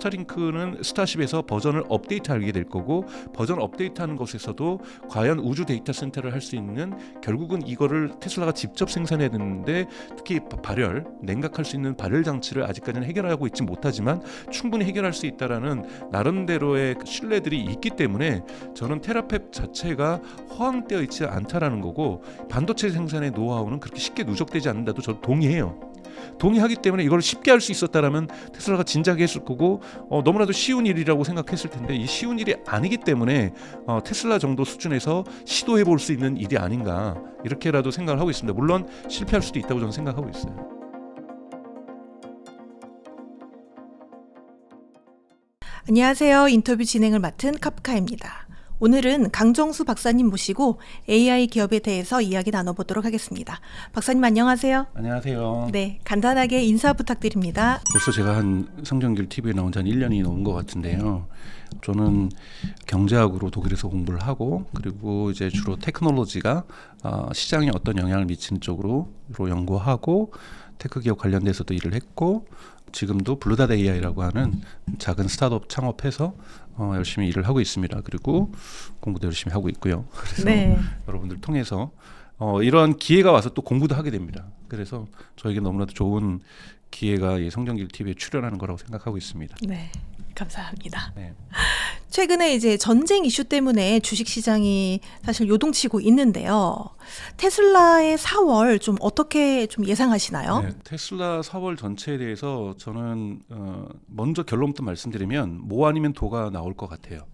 스타링크는 스타쉽에서 버전을 업데이트하게 될 거고, 버전 업데이트하는 것에서도 과연 우주 데이터 센터를 할 수 있는, 결국은 이거를 테슬라가 직접 생산해야 되는데, 특히 발열, 냉각할 수 있는 발열 장치를 아직까지는 해결하고 있지 못하지만 충분히 해결할 수 있다라는 나름대로의 신뢰들이 있기 때문에 저는 테라팹 자체가 허황되어 있지 않다라는 거고, 반도체 생산의 노하우는 그렇게 쉽게 누적되지 않는다도 저도 동의하기 때문에 이걸 쉽게 할 수 있었다라면 테슬라가 진작에 했을 거고, 너무나도 쉬운 일이라고 생각했을 텐데, 이 쉬운 일이 아니기 때문에 테슬라 정도 수준에서 시도해 볼 수 있는 일이 아닌가, 이렇게라도 생각을 하고 있습니다. 물론 실패할 수도 있다고 저는 생각하고 있어요. 안녕하세요. 인터뷰 진행을 맡은 카프카입니다. 오늘은 강정수 박사님 모시고 AI 기업에 대해서 이야기 나눠보도록 하겠습니다. 박사님 안녕하세요. 안녕하세요. 네, 간단하게 인사 부탁드립니다. 벌써 제가 한 성경길 TV에 나온 지 한 1년이 넘은 것 같은데요. 저는 경제학으로 독일에서 공부를 하고, 그리고 이제 주로 테크놀로지가 시장에 어떤 영향을 미치는 쪽으로 연구하고, 테크 기업 관련돼서도 일을 했고, 지금도 블루닷 AI라고 하는 작은 스타트업 창업해서 열심히 일을 하고 있습니다. 그리고 공부도 열심히 하고 있고요. 그래서 네. 여러분들 통해서 이러한 기회가 와서 또 공부도 하게 됩니다. 그래서 저에게 너무나도 좋은 기회가 이 성경길 TV에 출연하는 거라고 생각하고 있습니다. 네, 감사합니다. 네. 최근에 이제 전쟁 이슈 때문에 주식시장이 사실 요동치고 있는데요. 테슬라의 4월 좀 어떻게 좀 예상하시나요? 네, 테슬라 4월 전체에 대해서 저는 먼저 결론부터 말씀드리면 모 아니면 도가 나올 것 같아요.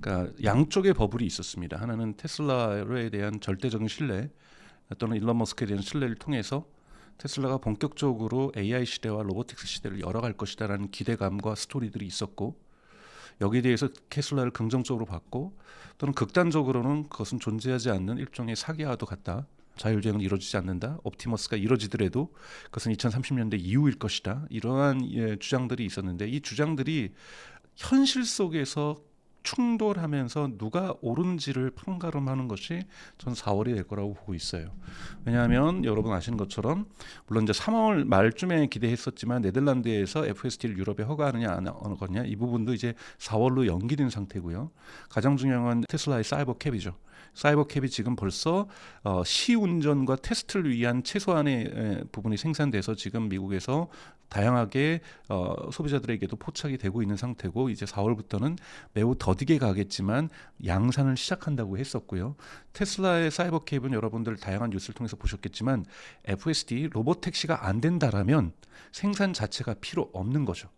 그러니까 양쪽의 버블이 있었습니다. 하나는 테슬라에 대한 절대적인 신뢰, 또는 일론 머스크에 대한 신뢰를 통해서 테슬라가 본격적으로 AI 시대와 로보틱스 시대를 열어갈 것이다라는 기대감과 스토리들이 있었고, 여기에 대해서 테슬라를 긍정적으로 봤고, 또는 극단적으로는 그것은 존재하지 않는 일종의 사기와도 같다. 자율주행은 이루어지지 않는다. 옵티머스가 이루어지더라도 그것은 2030년대 이후일 것이다. 이러한 주장들이 있었는데, 이 주장들이 현실 속에서 충돌하면서 누가 옳은지를 판가름하는 것이 전 4월이 될 거라고 보고 있어요. 왜냐하면 여러분 아시는 것처럼, 물론 이제 3월 말쯤에 기대했었지만 네덜란드에서 FSD를 유럽에 허가하느냐 안 하느냐, 이 부분도 이제 4월로 연기된 상태고요. 가장 중요한 건 테슬라의 사이버캡이죠. 사이버캡이 지금 벌써 시운전과 테스트를 위한 최소한의 부분이 생산돼서 지금 미국에서 다양하게 소비자들에게도 포착이 되고 있는 상태고, 이제 4월부터는 매우 더디게 가겠지만 양산을 시작한다고 했었고요. 테슬라의 사이버캡은 여러분들 다양한 뉴스를 통해서 보셨겠지만, FSD 로봇택시가 안 된다라면 생산 자체가 필요 없는 거죠.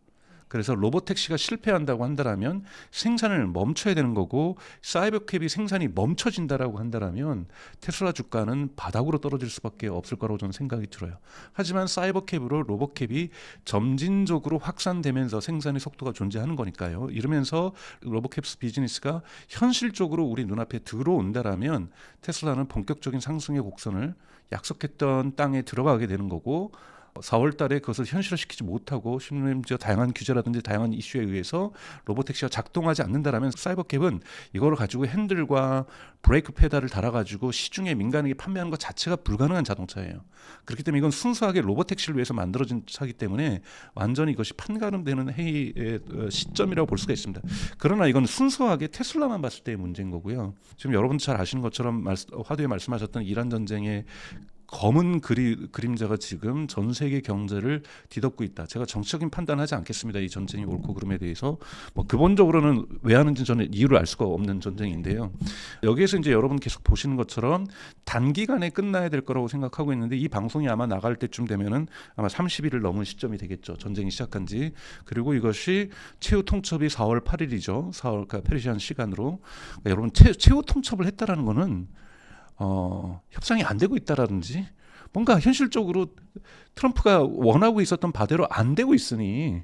그래서 로보택시가 실패한다고 한다면 생산을 멈춰야 되는 거고, 사이버캡이 생산이 멈춰진다라고 한다면 테슬라 주가는 바닥으로 떨어질 수밖에 없을 거라고 저는 생각이 들어요. 하지만 사이버캡으로 로보캡이 점진적으로 확산되면서 생산의 속도가 존재하는 거니까요. 이러면서 로보캡 비즈니스가 현실적으로 우리 눈앞에 들어온다라면 테슬라는 본격적인 상승의 곡선을 약속했던 땅에 들어가게 되는 거고, 4월 달에 그것을 현실화시키지 못하고 심지어 다양한 규제라든지 다양한 이슈에 의해서 로보택시가 작동하지 않는다라면 사이버캡은 이걸 가지고 핸들과 브레이크 페달을 달아가지고 시중에 민간에게 판매하는 것 자체가 불가능한 자동차예요. 그렇기 때문에 이건 순수하게 로보택시를 위해서 만들어진 차이기 때문에 완전히 이것이 판가름되는 해의 시점이라고 볼 수가 있습니다. 그러나 이건 순수하게 테슬라만 봤을 때의 문제인 거고요. 지금 여러분 잘 아시는 것처럼 화두에 말씀하셨던 이란 전쟁의 검은 그림자가 지금 전 세계 경제를 뒤덮고 있다. 제가 정치적인 판단하지 않겠습니다. 이 전쟁이 옳고 그름에 대해서 근본적으로는 왜 하는지 저는 이유를 알 수가 없는 전쟁인데요. 여기에서 이제 여러분 계속 보시는 것처럼 단기간에 끝나야 될 거라고 생각하고 있는데, 이 방송이 아마 나갈 때쯤 되면은 아마 30일을 넘은 시점이 되겠죠. 전쟁이 시작한 지. 그리고 이것이 최후 통첩이 4월 8일이죠. 4월 그러니까 페르시안 시간으로. 그러니까 여러분 최후 통첩을 했다라는 거는 협상이 안 되고 있다라든지, 뭔가 현실적으로 트럼프가 원하고 있었던 바대로 안 되고 있으니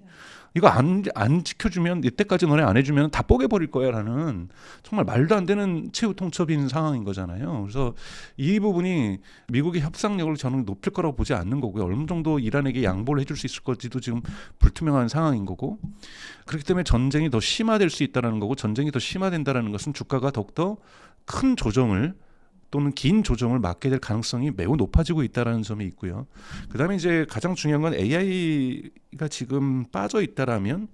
이거 안 지켜주면, 이때까지 너네 안 해주면 다 뽀개버릴 거야라는 정말 말도 안 되는 최후 통첩인 상황인 거잖아요. 그래서 이 부분이 미국의 협상력을 저는 높일 거라고 보지 않는 거고요. 어느 정도 이란에게 양보를 해줄 수 있을 건지도 지금 불투명한 상황인 거고, 그렇기 때문에 전쟁이 더 심화될 수 있다는 거고, 전쟁이 더 심화된다는 것은 주가가 더욱더 큰 조정을 또는 긴 조정을 맞게 될 가능성이 매우 높아지고 있다는 점이 있고요. 그다음에 이제 가장 중요한 건 AI가 지금 빠져 있다라면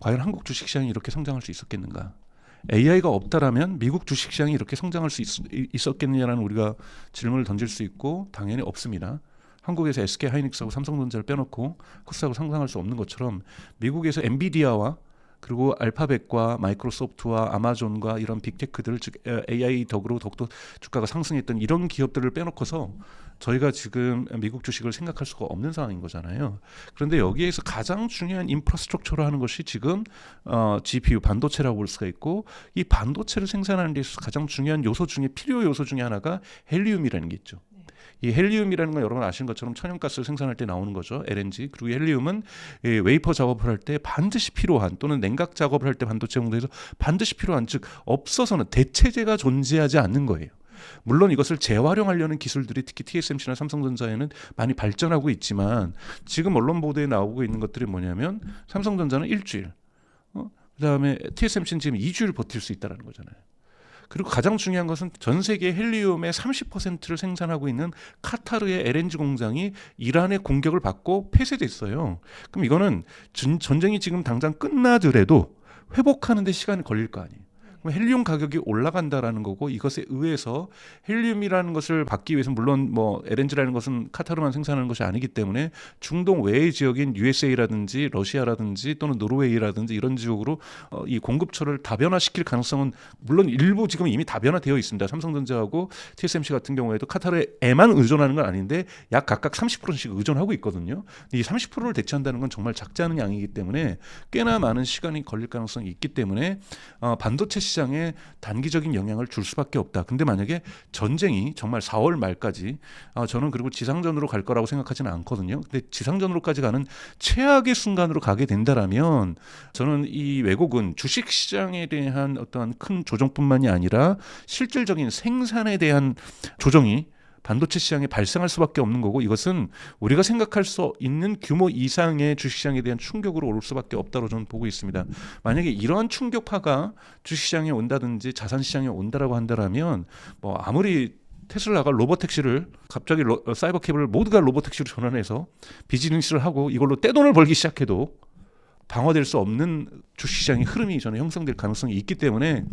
과연 한국 주식시장이 이렇게 성장할 수 있었겠는가? AI가 없다라면 미국 주식시장이 이렇게 성장할 수 있었겠느냐라는 우리가 질문을 던질 수 있고 당연히 없습니다. 한국에서 SK 하이닉스하고 삼성전자를 빼놓고 코스닥을 상상할 수 없는 것처럼 미국에서 엔비디아와 그리고 알파벳과 마이크로소프트와 아마존과 이런 빅테크들 즉 AI 덕으로 더욱더 주가가 상승했던 이런 기업들을 빼놓고서 저희가 지금 미국 주식을 생각할 수가 없는 상황인 거잖아요. 그런데 여기에서 가장 중요한 인프라스트럭처로 하는 것이 지금 GPU 반도체라고 볼 수가 있고 이 반도체를 생산하는 데 있어서 가장 중요한 요소 중에 필요 요소 중에 하나가 헬리움이라는 게 있죠. 이 헬리움이라는 건 여러분 아시는 것처럼 천연가스를 생산할 때 나오는 거죠. LNG. 그리고 헬리움은 웨이퍼 작업을 할 때 반드시 필요한 또는 냉각 작업을 할 때 반도체 공장에서 반드시 필요한 즉 없어서는 대체재가 존재하지 않는 거예요. 물론 이것을 재활용하려는 기술들이 특히 TSMC나 삼성전자에는 많이 발전하고 있지만 지금 언론 보도에 나오고 있는 것들이 뭐냐면 삼성전자는 일주일, 그다음에 TSMC는 지금 2주일 버틸 수 있다는 거잖아요. 그리고 가장 중요한 것은 전 세계 헬리움의 30%를 생산하고 있는 카타르의 LNG 공장이 이란의 공격을 받고 폐쇄됐어요. 그럼 이거는 전쟁이 지금 당장 끝나더라도 회복하는 데 시간이 걸릴 거 아니에요. 헬리움 가격이 올라간다라는 거고 이것에 의해서 헬리움이라는 것을 받기 위해서 물론 뭐 LNG라는 것은 카타르만 생산하는 것이 아니기 때문에 중동 외의 지역인 USA라든지 러시아라든지 또는 노르웨이라든지 이런 지역으로 이 공급처를 다변화시킬 가능성은 물론 일부 지금 이미 다변화되어 있습니다. 삼성전자하고 TSMC 같은 경우에도 카타르에만 의존하는 건 아닌데 약 각각 30%씩 의존하고 있거든요. 이 30%를 대체한다는 건 정말 작지 않은 양이기 때문에 꽤나 많은 시간이 걸릴 가능성이 있기 때문에 반도체 시장에 단기적인 영향을 줄 수밖에 없다. 근데 만약에 전쟁이 정말 4월 말까지 저는 그리고 지상전으로 갈 거라고 생각하지는 않거든요. 근데 지상전으로까지 가는 최악의 순간으로 가게 된다라면 저는 이 왜곡은 주식시장에 대한 어떠한 큰 조정뿐만이 아니라 실질적인 생산에 대한 조정이 반도체 시장에 발생할 수밖에 없는 거고 이것은 우리가 생각할 수 있는 규모 이상의 주식시장에 대한 충격으로 올 수밖에 없다고 저는 보고 있습니다. 만약에 이러한 충격파가 주식시장에 온다든지 자산시장에 온다라고 한다면 뭐 아무리 테슬라가 로보택시를 갑자기 사이버캡을 모두가 로보택시로 전환해서 비즈니스를 하고 이걸로 떼돈을 벌기 시작해도 방어될 수 없는 주식시장의 흐름이 저는 형성될 가능성이 있기 때문에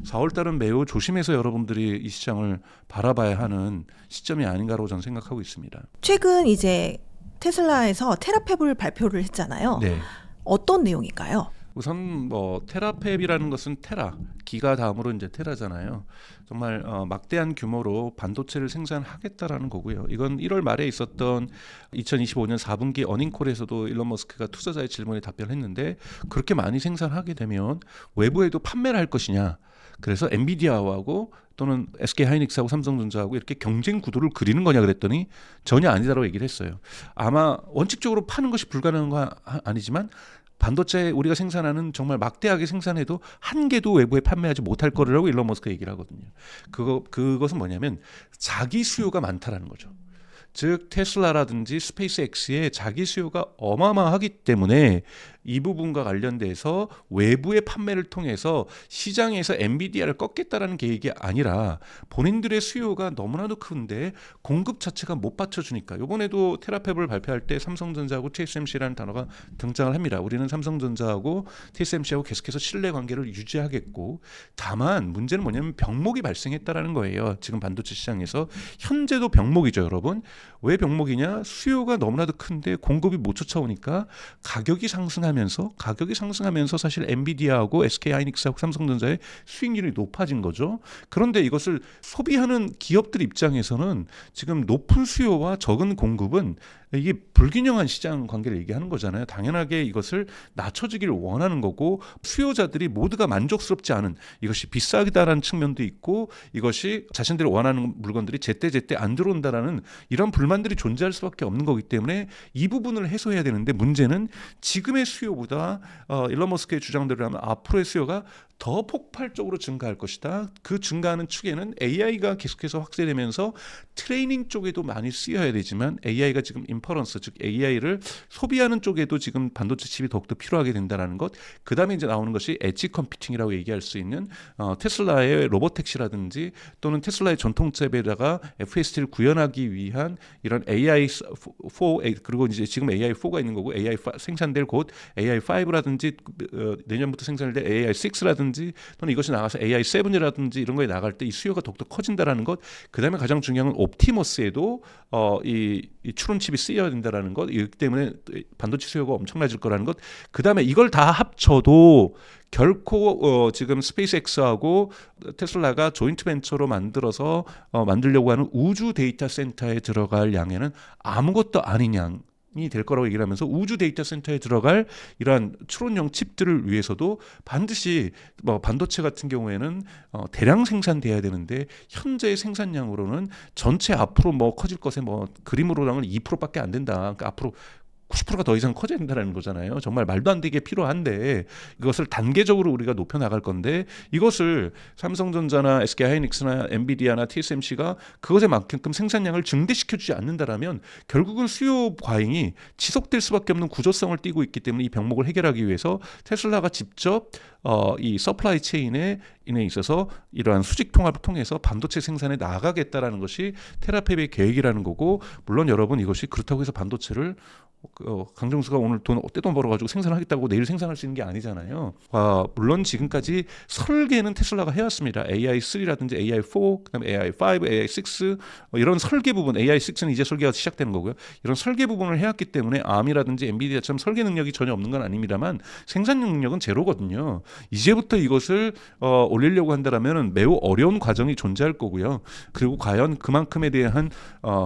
4월달은 매우 조심해서 여러분들이 이 시장을 바라봐야 하는 시점이 아닌가로 저는 생각하고 있습니다. 최근 이제 테슬라에서 테라팹을 발표를 했잖아요. 네. 어떤 내용인가요? 우선 뭐 테라팹이라는 것은 테라, 기가 다음으로 이제 테라잖아요. 정말 막대한 규모로 반도체를 생산하겠다라는 거고요. 이건 1월 말에 있었던 2025년 4분기 어닝콜에서도 일론 머스크가 투자자의 질문에 답변했는데 그렇게 많이 생산하게 되면 외부에도 판매를 할 것이냐. 그래서 엔비디아하고 또는 SK 하이닉스하고 삼성전자하고 이렇게 경쟁 구도를 그리는 거냐 그랬더니 전혀 아니다라고 얘기를 했어요. 아마 원칙적으로 파는 것이 불가능한 건 아니지만 반도체 우리가 생산하는 정말 막대하게 생산해도 한 개도 외부에 판매하지 못할 거라고 일론 머스크가 얘기를 하거든요. 그것은 뭐냐면 자기 수요가 많다라는 거죠. 즉 테슬라라든지 스페이스X의 자기 수요가 어마어마하기 때문에 이 부분과 관련돼서 외부의 판매를 통해서 시장에서 엔비디아를 꺾겠다라는 계획이 아니라 본인들의 수요가 너무나도 큰데 공급 자체가 못 받쳐주니까 이번에도 테라팹을 발표할 때 삼성전자하고 TSMC라는 단어가 등장을 합니다. 우리는 삼성전자하고 TSMC하고 계속해서 신뢰관계를 유지하겠고 다만 문제는 뭐냐면 병목이 발생했다라는 거예요. 지금 반도체 시장에서 현재도 병목이죠, 여러분. 왜 병목이냐? 수요가 너무나도 큰데 공급이 못 쫓아오니까 가격이 상승하면서 사실 엔비디아하고 SK 하이닉스하고 삼성전자의 수익률이 높아진 거죠. 그런데 이것을 소비하는 기업들 입장에서는 지금 높은 수요와 적은 공급은 이게 불균형한 시장 관계를 얘기하는 거잖아요. 당연하게 이것을 낮춰주기를 원하는 거고 수요자들이 모두가 만족스럽지 않은 이것이 비싸다라는 측면도 있고 이것이 자신들이 원하는 물건들이 제때 안 들어온다라는 이런 불만들이 존재할 수밖에 없는 거기 때문에 이 부분을 해소해야 되는데 문제는 지금의 수요보다 일론 머스크의 주장대로 하면 앞으로의 수요가 더 폭발적으로 증가할 것이다. 그 증가하는 축에는 AI가 계속해서 확대되면서 트레이닝 쪽에도 많이 쓰여야 되지만 AI가 지금 인퍼런스 즉 AI를 소비하는 쪽에도 지금 반도체 칩이 더욱더 필요하게 된다는 것. 그다음에 이제 나오는 것이 엣지 컴퓨팅이라고 얘기할 수 있는 테슬라의 로보택시라든지 또는 테슬라의 전통cep에다가 FSD를 구현하기 위한 이런 AI4 그리고 이제 지금 AI4가 있는 거고 AI5 생산될 곧 AI5라든지 내년부터 생산될 AI6라든지 또는 이것이 나가서 AI7이라든지 이런 거에 나갈 때 이 수요가 더욱더 커진다라는 것. 그다음에 가장 중요한 건 옵티머스에도 이 추론칩이 쓰여야 된다라는 것. 이기 때문에 반도체 수요가 엄청나질 거라는 것. 그다음에 이걸 다 합쳐도 결코 지금 스페이스X하고 테슬라가 조인트 벤처로 만들어서 만들려고 하는 우주 데이터 센터에 들어갈 양에는 아무것도 아닌 양이 될 거라고 얘기를 하면서 우주 데이터 센터에 들어갈 이러한 추론용 칩들을 위해서도 반드시 반도체 같은 경우에는 대량 생산돼야 되는데 현재의 생산량으로는 전체 앞으로 커질 것에 그림으로랑은 2%밖에 안 된다. 그러니까 앞으로 90%가 더 이상 커져야 된다는 거잖아요. 정말 말도 안 되게 필요한데 이것을 단계적으로 우리가 높여 나갈 건데 이것을 삼성전자나 SK하이닉스나 엔비디아나 TSMC가 그것에 맞게끔 생산량을 증대시켜주지 않는다라면 결국은 수요 과잉이 지속될 수밖에 없는 구조성을 띠고 있기 때문에 이 병목을 해결하기 위해서 테슬라가 직접 이 서플라이 체인에 있어서 이러한 수직 통합을 통해서 반도체 생산에 나아가겠다라는 것이 테라팹의 계획이라는 거고, 물론 여러분 이것이 그렇다고 해서 반도체를 강정수가 오늘 떼돈 벌어가지고 생산하겠다고 내일 생산할 수 있는 게 아니잖아요. 물론 지금까지 설계는 테슬라가 해왔습니다. AI3라든지 AI4, 그다음에 AI5, AI6 이런 설계 부분, AI6는 이제 설계가 시작되는 거고요. 이런 설계 부분을 해왔기 때문에 ARM이라든지 엔비디아처럼 설계 능력이 전혀 없는 건 아닙니다만 생산 능력은 제로거든요. 이제부터 이것을 올리려고 한다라면 매우 어려운 과정이 존재할 거고요. 그리고 과연 그만큼에 대한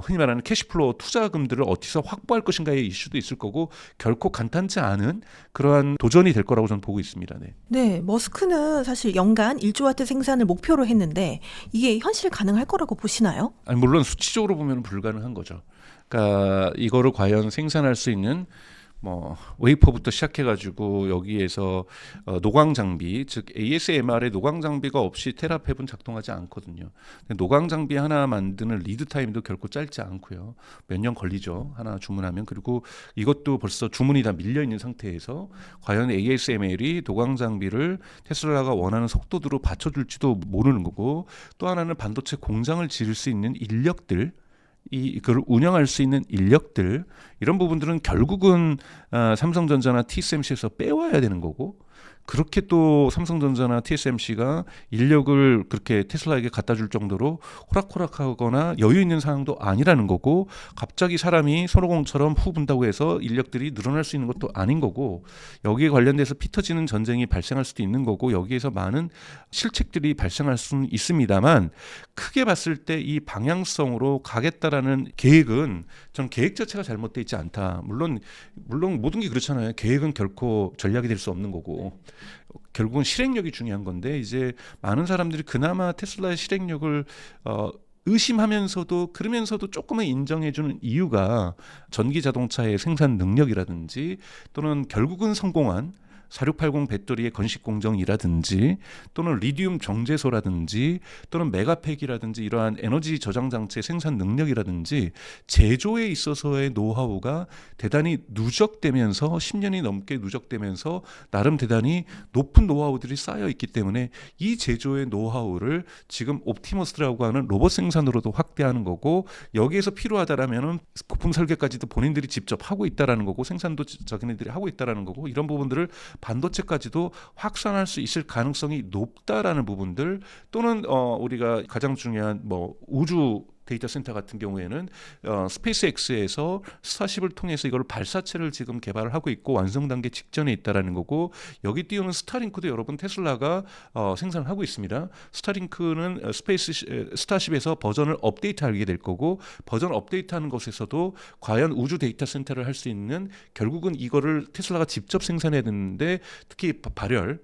흔히 말하는 캐시플로우 투자금들을 어디서 확보할 것인가의 이슈도 있을 거고 결코 간단치 않은 그러한 도전이 될 거라고 저는 보고 있습니다. 네, 머스크는 사실 연간 1조 와트 생산을 목표로 했는데 이게 현실 가능할 거라고 보시나요? 아니, 물론 수치적으로 보면 불가능한 거죠. 그러니까 이거를 과연 생산할 수 있는 웨이퍼부터 시작해가지고 여기에서 노광 장비, 즉 ASMR의 노광 장비가 없이 테라팹은 작동하지 않거든요. 노광 장비 하나 만드는 리드 타임도 결코 짧지 않고요. 몇 년 걸리죠. 하나 주문하면. 그리고 이것도 벌써 주문이 다 밀려 있는 상태에서 과연 ASML이 노광 장비를 테슬라가 원하는 속도대로 받쳐줄지도 모르는 거고, 또 하나는 반도체 공장을 지을 수 있는 인력들, 이걸 운영할 수 있는 인력들, 이런 부분들은 결국은 삼성전자나 TSMC에서 빼와야 되는 거고, 그렇게 또 삼성전자나 TSMC가 인력을 그렇게 테슬라에게 갖다 줄 정도로 호락호락하거나 여유 있는 상황도 아니라는 거고, 갑자기 사람이 손오공처럼 후 분다고 해서 인력들이 늘어날 수 있는 것도 아닌 거고, 여기에 관련돼서 피 터지는 전쟁이 발생할 수도 있는 거고, 여기에서 많은 실책들이 발생할 수는 있습니다만 크게 봤을 때 이 방향성으로 가겠다라는 계획은 전 계획 자체가 잘못되어 있지 않다. 물론 모든 게 그렇잖아요. 계획은 결코 전략이 될 수 없는 거고 결국은 실행력이 중요한 건데, 이제 많은 사람들이 그나마 테슬라의 실행력을 의심하면서도 그러면서도 조금은 인정해주는 이유가 전기 자동차의 생산 능력이라든지 또는 결국은 성공한 4680 배터리의 건식 공정이라든지 또는 리튬 정제소라든지 또는 메가팩이라든지 이러한 에너지 저장 장치의 생산 능력이라든지 제조에 있어서의 노하우가 대단히 누적되면서 10년이 넘게 누적되면서 나름 대단히 높은 노하우들이 쌓여 있기 때문에 이 제조의 노하우를 지금 옵티머스라고 하는 로봇 생산으로도 확대하는 거고, 여기에서 필요하다라면은 부품 설계까지도 본인들이 직접 하고 있다라는 거고, 생산도 자기네들이 하고 있다라는 거고, 이런 부분들을 반도체까지도 확산할 수 있을 가능성이 높다라는 부분들, 또는 우리가 가장 중요한 우주 데이터 센터 같은 경우에는 스페이스X에서 스타쉽을 통해서 이걸 발사체를 지금 개발을 하고 있고 완성 단계 직전에 있다라는 거고, 여기 띄우는 스타링크도 여러분 테슬라가 생산을 하고 있습니다. 스타링크는 스타쉽에서 버전을 업데이트하게 될 거고, 버전 업데이트하는 것에서도 과연 우주 데이터 센터를 할 수 있는, 결국은 이거를 테슬라가 직접 생산해야 되는데 특히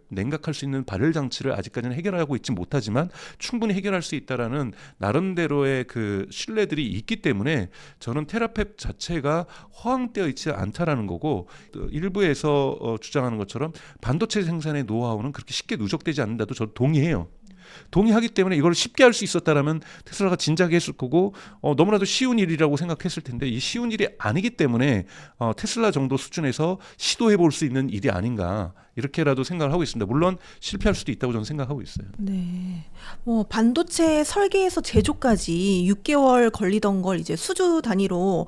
냉각할 수 있는 발열 장치를 아직까지는 해결하고 있지 못하지만 충분히 해결할 수 있다라는 나름대로의 그 신뢰들이 있기 때문에 저는 테라팹 자체가 허황되어 있지 않다라는 거고, 일부에서 주장하는 것처럼 반도체 생산의 노하우는 그렇게 쉽게 누적되지 않는다도 저도 동의해요. 동의하기 때문에 이걸 쉽게 할 수 있었다라면 테슬라가 진작에 했을 거고 너무나도 쉬운 일이라고 생각했을 텐데 이 쉬운 일이 아니기 때문에 테슬라 정도 수준에서 시도해 볼 수 있는 일이 아닌가 이렇게라도 생각을 하고 있습니다. 물론 실패할 수도 있다고 저는 생각하고 있어요. 네. 반도체 설계에서 제조까지 6개월 걸리던 걸 이제 수주 단위로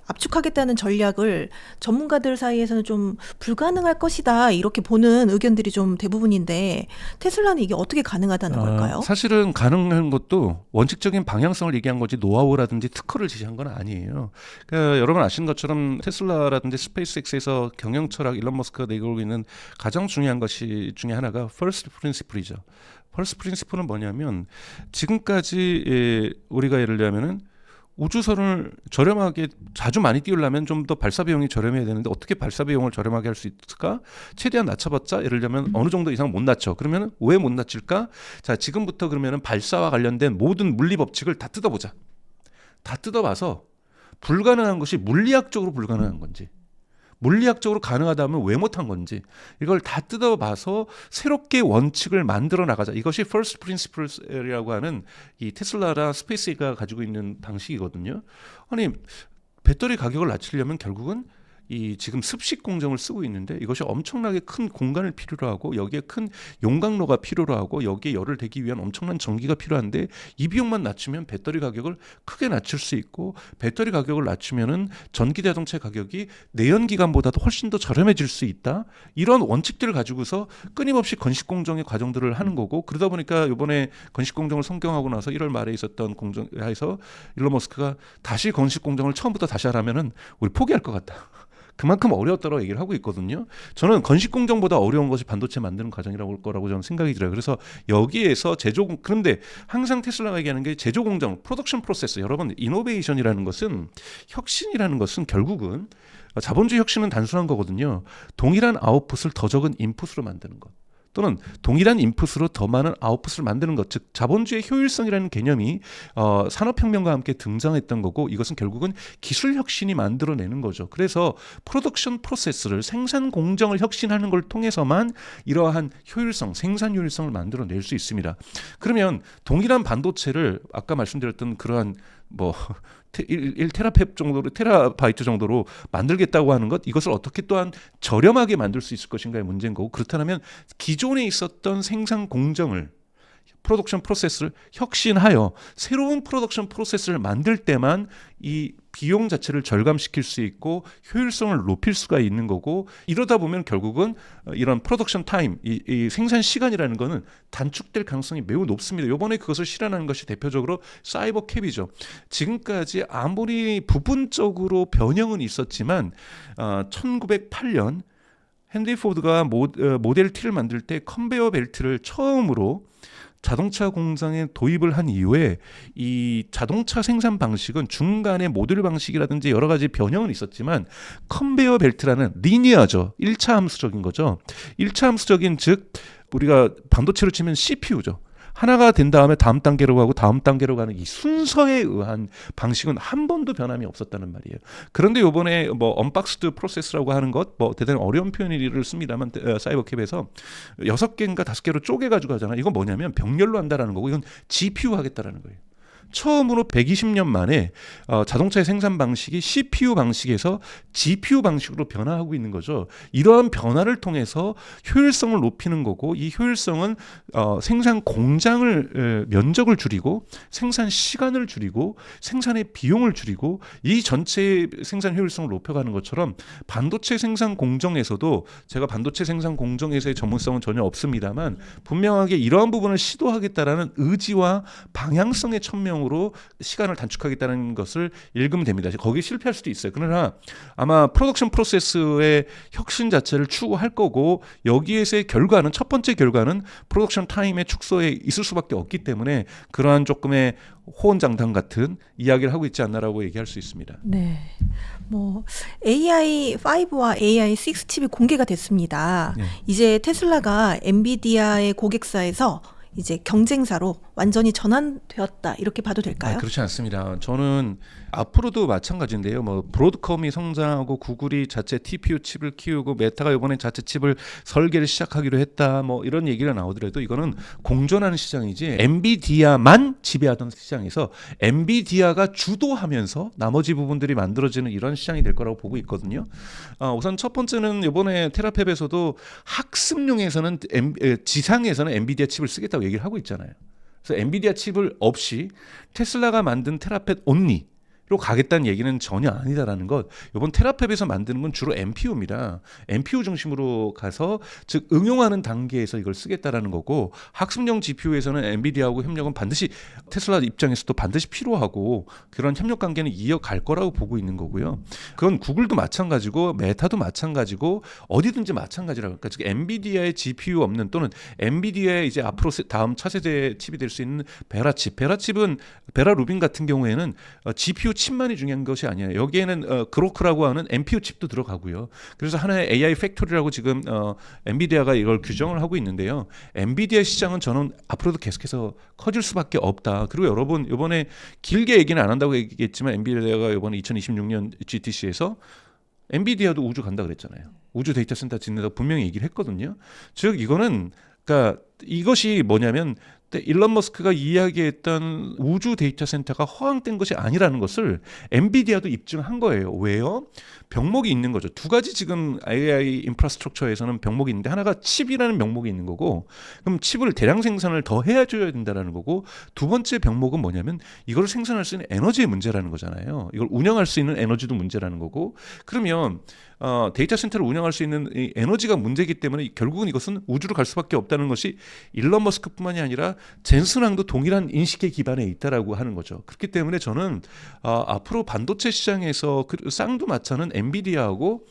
압축하겠다는 전략을 전문가들 사이에서는 좀 불가능할 것이다 이렇게 보는 의견들이 좀 대부분인데 테슬라는 이게 어떻게 가능하다는 걸까요? 사실은 가능한 것도 원칙적인 방향성을 얘기한 거지 노하우라든지 특허를 지시한 건 아니에요. 그러니까 여러분 아시는 것처럼 테슬라라든지 스페이스X에서 경영 철학 일론 머스크가 내걸고 있는 가장 중요한 것이 중에 하나가 first principle이죠. first principle은 뭐냐면 지금까지 우리가 예를 들면은 우주선을 저렴하게 자주 많이 띄우려면 좀 더 발사 비용이 저렴해야 되는데 어떻게 발사 비용을 저렴하게 할 수 있을까? 최대한 낮춰봤자 예를 들면 어느 정도 이상 못 낮춰. 그러면 왜 못 낮출까? 자, 지금부터 그러면은 발사와 관련된 모든 물리 법칙을 다 뜯어보자. 다 뜯어봐서 불가능한 것이 물리학적으로 불가능한 건지 물리학적으로 가능하다면 왜 못한 건지 이걸 다 뜯어봐서 새롭게 원칙을 만들어 나가자. 이것이 first principles이라고 하는 이 테슬라나 스페이스가 가지고 있는 방식이거든요. 아니 배터리 가격을 낮추려면 결국은 이 지금 습식 공정을 쓰고 있는데 이것이 엄청나게 큰 공간을 필요로 하고 여기에 큰 용광로가 필요로 하고 여기에 열을 대기 위한 엄청난 전기가 필요한데 이 비용만 낮추면 배터리 가격을 크게 낮출 수 있고 배터리 가격을 낮추면은 전기 자동차 가격이 내연기관보다도 훨씬 더 저렴해질 수 있다. 이런 원칙들을 가지고서 끊임없이 건식 공정의 과정들을 하는 거고 그러다 보니까 이번에 건식 공정을 성공하고 나서 1월 말에 있었던 공정에서 일론 머스크가 다시 건식 공정을 처음부터 다시 하라면은 우리 포기할 것 같다. 그만큼 어려웠다고 얘기를 하고 있거든요. 저는 건식 공정보다 어려운 것이 반도체 만드는 과정이라고 할 거라고 저는 생각이 들어요. 그래서 여기에서 그런데 항상 테슬라가 얘기하는 게 제조 공정, 프로덕션 프로세스. 여러분 이노베이션이라는 것은 혁신이라는 것은 결국은 자본주의 혁신은 단순한 거거든요. 동일한 아웃풋을 더 적은 인풋으로 만드는 것. 또는 동일한 인풋으로 더 많은 아웃풋을 만드는 것, 즉 자본주의 효율성이라는 개념이 산업혁명과 함께 등장했던 거고 이것은 결국은 기술 혁신이 만들어내는 거죠. 그래서 프로덕션 프로세스를 생산 공정을 혁신하는 걸 통해서만 이러한 효율성, 생산 효율성을 만들어낼 수 있습니다. 그러면 동일한 반도체를 아까 말씀드렸던 그러한 1테라바이트 정도로 만들겠다고 하는 것 이것을 어떻게 또한 저렴하게 만들 수 있을 것인가의 문제인 거고 그렇다면 기존에 있었던 생산 공정을 프로덕션 프로세스를 혁신하여 새로운 프로덕션 프로세스를 만들 때만 이 비용 자체를 절감시킬 수 있고 효율성을 높일 수가 있는 거고 이러다 보면 결국은 이런 프로덕션 타임, 이 생산 시간이라는 거는 단축될 가능성이 매우 높습니다. 이번에 그것을 실현하는 것이 대표적으로 사이버 캡이죠. 지금까지 아무리 부분적으로 변형은 있었지만 1908년 헨리 포드가 모델 T를 만들 때 컨베이어 벨트를 처음으로 자동차 공장에 도입을 한 이후에 이 자동차 생산 방식은 중간에 모듈 방식이라든지 여러 가지 변형은 있었지만 컨베이어 벨트라는 리니어죠. 1차 함수적인 거죠. 1차 함수적인 즉 우리가 반도체로 치면 CPU죠. 하나가 된 다음에 다음 단계로 가고 다음 단계로 가는 이 순서에 의한 방식은 한 번도 변함이 없었다는 말이에요. 그런데 이번에 언박스드 프로세스라고 하는 것 대단히 어려운 표현을 씁니다만 사이버캡에서 6개인가 5개로 쪼개가지고 하잖아요. 이건 뭐냐면 병렬로 한다라는 거고 이건 GPU 하겠다라는 거예요. 처음으로 120년 만에 자동차의 생산 방식이 CPU 방식에서 GPU 방식으로 변화하고 있는 거죠. 이러한 변화를 통해서 효율성을 높이는 거고 이 효율성은 생산 공장을 면적을 줄이고 생산 시간을 줄이고 생산의 비용을 줄이고 이 전체의 생산 효율성을 높여가는 것처럼 반도체 생산 공정에서도 제가 반도체 생산 공정에서의 전문성은 전혀 없습니다만 분명하게 이러한 부분을 시도하겠다라는 의지와 방향성의 천명 으로 시간을 단축하겠다는 것을 읽으면 됩니다. 거기에 실패할 수도 있어요. 그러나 아마 프로덕션 프로세스의 혁신 자체를 추구할 거고 여기에서의 결과는 첫 번째 결과는 프로덕션 타임의 축소에 있을 수밖에 없기 때문에 그러한 조금의 호언장담 같은 이야기를 하고 있지 않나라고 얘기할 수 있습니다. 네. AI5와 AI6 칩이 공개가 됐습니다. 네. 이제 테슬라가 엔비디아의 고객사에서 이제 경쟁사로 완전히 전환되었다 이렇게 봐도 될까요? 그렇지 않습니다. 저는 앞으로도 마찬가지인데요. 뭐 브로드컴이 성장하고 구글이 자체 TPU 칩을 키우고 메타가 이번에 자체 칩을 설계를 시작하기로 했다. 뭐 이런 얘기가 나오더라도 이거는 공존하는 시장이지 엔비디아만 지배하던 시장에서 엔비디아가 주도하면서 나머지 부분들이 만들어지는 이런 시장이 될 거라고 보고 있거든요. 우선 첫 번째는 이번에 테라팹에서도 학습용에서는 지상에서는 엔비디아 칩을 쓰겠다고 얘기를 하고 있잖아요. 그래서 엔비디아 칩을 없이 테슬라가 만든 테라팹 온리 로 가겠다는 얘기는 전혀 아니다라는 것. 이번 테라팹에서 만드는 건 주로 NPU입니다. NPU 중심으로 가서 즉 응용하는 단계에서 이걸 쓰겠다라는 거고, 학습용 GPU에서는 엔비디아하고 협력은 반드시 테슬라 입장에서도 반드시 필요하고 그런 협력 관계는 이어갈 거라고 보고 있는 거고요. 그건 구글도 마찬가지고 메타도 마찬가지고 어디든지 마찬가지라고. 그러니까 즉 엔비디아의 GPU 없는 또는 엔비디아의 이제 앞으로 다음 차세대 칩이 될 수 있는 베라칩. 베라칩은 베라루빈 같은 경우에는 GPU 칩만이 중요한 것이 아니에요. 여기에는 그로크라고 하는 NPU 칩도 들어가고요. 그래서 하나의 AI 팩토리라고 지금 엔비디아가 이걸 규정을 하고 있는데요. 엔비디아 시장은 저는 앞으로도 계속해서 커질 수밖에 없다. 그리고 여러분 이번에 길게 얘기는 안 한다고 얘기했지만 엔비디아가 이번에 2026년 GTC에서 엔비디아도 우주 간다 그랬잖아요. 우주 데이터 센터 짓는다고 분명히 얘기를 했거든요. 즉 이거는 그러니까 이것이 뭐냐면 일론 머스크가 이야기했던 우주 데이터 센터가 허황된 것이 아니라는 것을 엔비디아도 입증한 거예요. 왜요? 병목이 있는 거죠. 두 가지 지금 AI 인프라스트럭처에서는 병목이 있는데 하나가 칩이라는 병목이 있는 거고, 그럼 칩을 대량 생산을 더 해줘야 된다는 거고, 두 번째 병목은 뭐냐면 이걸 생산할 수 있는 에너지의 문제라는 거잖아요. 이걸 운영할 수 있는 에너지도 문제라는 거고, 그러면 데이터 센터를 운영할 수 있는 이 에너지가 문제이기 때문에 결국은 이것은 우주로 갈 수밖에 없다는 것이 일론 머스크뿐만이 아니라 젠슨왕도 동일한 인식에 기반해 있다라고 하는 거죠. 그렇기 때문에 저는 앞으로 반도체 시장에서 쌍두 마차는 엔비디아하고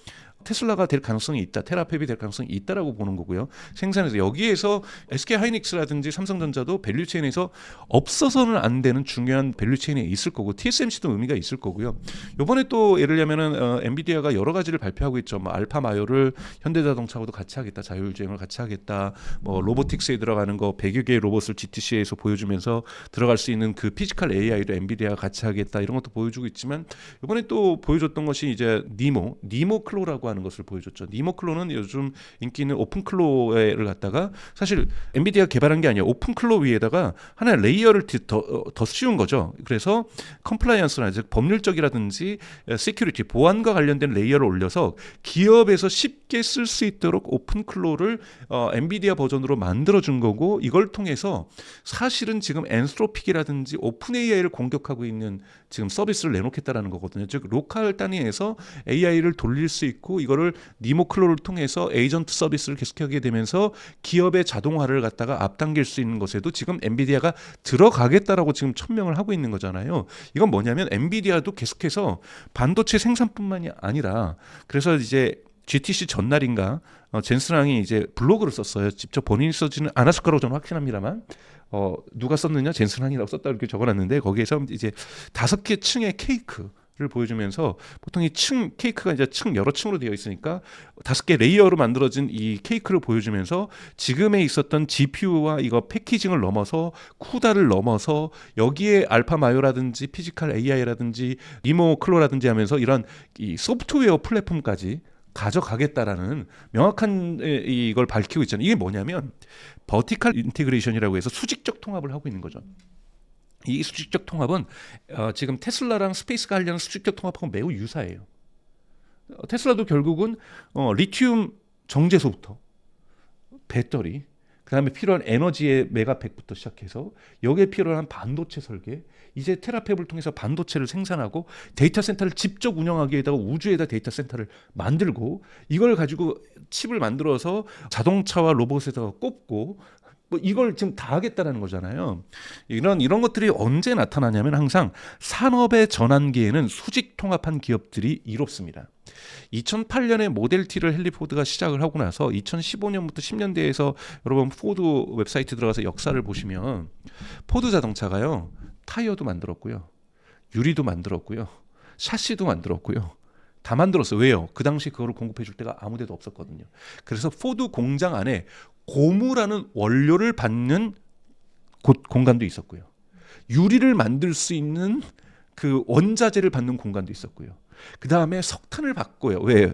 테슬라가 될 가능성이 있다. 테라팹이 될 가능성이 있다라고 보는 거고요. 생산에서 여기에서 SK하이닉스라든지 삼성전자도 밸류체인에서 없어서는 안 되는 중요한 밸류체인에 있을 거고, TSMC도 의미가 있을 거고요. 이번에 또 예를 들면은 엔비디아가 여러 가지를 발표하고 있죠. 뭐 알파 마요를 현대자동차하고도 같이 하겠다. 자율주행을 같이 하겠다. 뭐 로보틱스에 들어가는 거 100여 개의 로봇을 GTC에서 보여주면서 들어갈 수 있는 그 피지컬 AI도 엔비디아가 같이 하겠다. 이런 것도 보여주고 있지만 이번에 또 보여줬던 것이 이제 니모 클로라고 하는 것을 보여줬죠. 니모클로는 요즘 인기 있는 오픈클로를 갖다가 사실 엔비디아 개발한 게 아니에요. 오픈클로 위에다가 하나의 레이어를 더 씌운 거죠. 그래서 컴플라이언스나 즉 법률적이라든지 시큐리티 보안과 관련된 레이어를 올려서 기업에서 쉽게 쓸 수 있도록 오픈클로를 엔비디아 버전으로 만들어준 거고, 이걸 통해서 사실은 지금 엔스트로픽이라든지 오픈 AI를 공격하고 있는 지금 서비스를 내놓겠다라는 거거든요. 즉 로컬 단위에서 AI를 돌릴 수 있고 이거를 니모클로를 통해서 에이전트 서비스를 계속하게 되면서 기업의 자동화를 갖다가 앞당길 수 있는 것에도 지금 엔비디아가 들어가겠다라고 지금 천명을 하고 있는 거잖아요. 이건 뭐냐면 엔비디아도 계속해서 반도체 생산뿐만이 아니라, 그래서 이제 GTC 전날인가 젠슨왕이 이제 블로그를 썼어요. 직접 본인이 쓰지는 않았을 거라고 저는 확신합니다만 누가 썼느냐, 젠슨왕이라고 썼다 이렇게 적어놨는데 거기에서 이제 5개 층의 케이크를 보여주면서, 보통 이 케이크가 이제 여러 층으로 되어 있으니까 5개 레이어로 만들어진 이 케이크를 보여주면서 지금에 있었던 GPU와 이거 패키징을 넘어서 쿠다를 넘어서 여기에 알파 마요라든지 피지컬 AI라든지 니모 클로라든지 하면서 이런 이 소프트웨어 플랫폼까지 가져가겠다라는 명확한 이걸 밝히고 있잖아요. 이게 뭐냐면 버티컬 인티그레이션이라고 해서 수직적 통합을 하고 있는 거죠. 이 수직적 통합은 지금 테슬라랑 스페이스가 하려는 수직적 통합하고 매우 유사해요. 테슬라도 결국은 리튬 정제소부터 배터리, 그다음에 필요한 에너지의 메가팩부터 시작해서 여기에 필요한 반도체 설계, 이제 테라팹을 통해서 반도체를 생산하고 데이터 센터를 직접 운영하기에다가 우주에다 데이터 센터를 만들고 이걸 가지고 칩을 만들어서 자동차와 로봇에다가 꼽고 뭐 이걸 지금 다 하겠다라는 거잖아요. 이런 것들이 언제 나타나냐면 항상 산업의 전환기에는 수직 통합한 기업들이 이롭습니다. 2008년에 모델 T를 헨리 포드가 시작을 하고 나서 2015년부터 10년대에서 여러분 포드 웹사이트 들어가서 역사를 보시면 포드 자동차가요, 타이어도 만들었고요, 유리도 만들었고요, 샤시도 만들었고요. 다 만들었어요. 왜요? 그 당시 그거를 공급해 줄 데가 아무 데도 없었거든요. 그래서 포드 공장 안에 고무라는 원료를 받는 공간도 있었고요. 유리를 만들 수 있는 그 원자재를 받는 공간도 있었고요. 그 다음에 석탄을 받고요. 왜?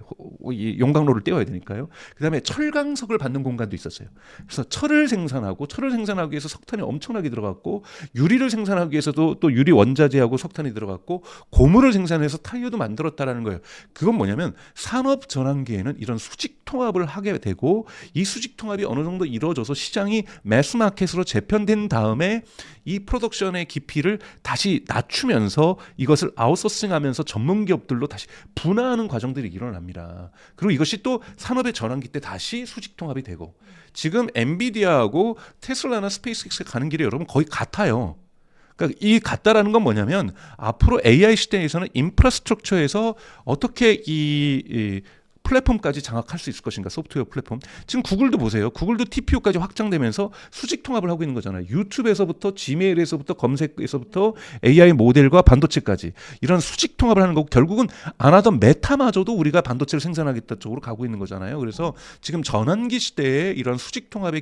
이 용광로를 떼어야 되니까요. 그 다음에 철강석을 받는 공간도 있었어요. 그래서 철을 생산하기 위해서 석탄이 엄청나게 들어갔고, 유리를 생산하기 위해서도 또 유리 원자재하고 석탄이 들어갔고, 고무를 생산해서 타이어도 만들었다라는 거예요. 그건 뭐냐면 산업 전환기에는 이런 수직 통합을 하게 되고, 이 수직 통합이 어느 정도 이루어져서 시장이 매스마켓으로 재편된 다음에 이 프로덕션의 깊이를 다시 낮추면서 이것을 아웃소싱하면서 전문 기업들로 다시 분화하는 과정들이 일어납니다. 그리고 이것이 또 산업의 전환기 때 다시 수직 통합이 되고, 지금 엔비디아하고 테슬라나 스페이스X가 가는 길이 여러분 거의 같아요. 그러니까 이 같다라는 건 뭐냐면 앞으로 AI 시대에서는 인프라스트럭처에서 어떻게 이 플랫폼까지 장악할 수 있을 것인가, 소프트웨어 플랫폼. 지금 구글도 보세요. 구글도 TPU까지 확장되면서 수직 통합을 하고 있는 거잖아요. 유튜브에서부터 지메일에서부터 검색에서부터 AI 모델과 반도체까지 이런 수직 통합을 하는 거고, 결국은 안 하던 메타마저도 우리가 반도체를 생산하겠다 쪽으로 가고 있는 거잖아요. 그래서 지금 전환기 시대에 이런 수직 통합에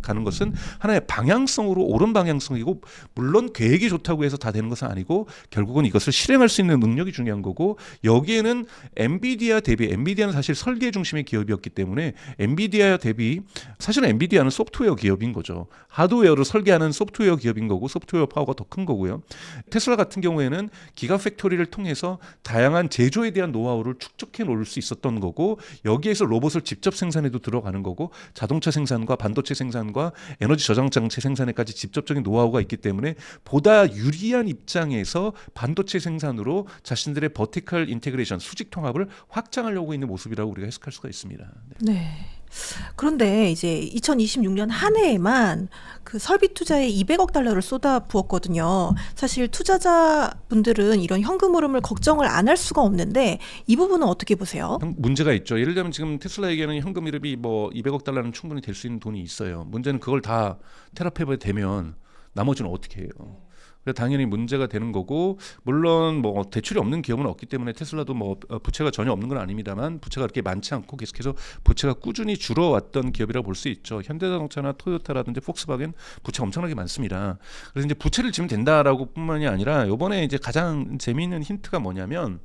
가는 것은 하나의 방향성으로 옳은 방향성이고, 물론 계획이 좋다고 해서 다 되는 것은 아니고 결국은 이것을 실행할 수 있는 능력이 중요한 거고, 여기에는 엔비디아는 사실 설계 중심의 기업이었기 때문에 엔비디아 대비, 사실은 엔비디아는 소프트웨어 기업인 거죠. 하드웨어를 설계하는 소프트웨어 기업인 거고, 소프트웨어 파워가 더 큰 거고요. 테슬라 같은 경우에는 기가팩토리를 통해서 다양한 제조에 대한 노하우를 축적해 놓을 수 있었던 거고, 여기에서 로봇을 직접 생산해도 들어가는 거고, 자동차 생산과 반도체 생산과 에너지 저장 장치 생산에까지 직접적인 노하우가 있기 때문에 보다 유리한 입장에서 반도체 생산으로 자신들의 버티컬 인테그레이션, 수직 통합을 확장하려고 있는 모습이라고 우리가 해석할 수가 있습니다. 네. 그런데 이제 2026년 한 해에만 그 설비 투자에 200억 달러를 쏟아 부었거든요. 사실 투자자분들은 이런 현금 흐름을 걱정을 안 할 수가 없는데 이 부분은 어떻게 보세요? 문제가 있죠. 예를 들면 지금 테슬라에게는 현금 이름이 뭐 200억 달러는 충분히 될 수 있는 돈이 있어요. 문제는 그걸 다 테라페버에 되면 나머지는 어떻게 해요? 당연히 문제가 되는 거고, 물론 뭐 대출이 없는 기업은 없기 때문에 테슬라도 뭐 부채가 전혀 없는 건 아닙니다만, 부채가 그렇게 많지 않고 계속해서 부채가 꾸준히 줄어왔던 기업이라고 볼 수 있죠. 현대자동차나 토요타라든지 폭스바겐 부채가 엄청나게 많습니다. 그래서 이제 부채를 지면 된다라고 뿐만이 아니라, 이번에 이제 가장 재미있는 힌트가 뭐냐면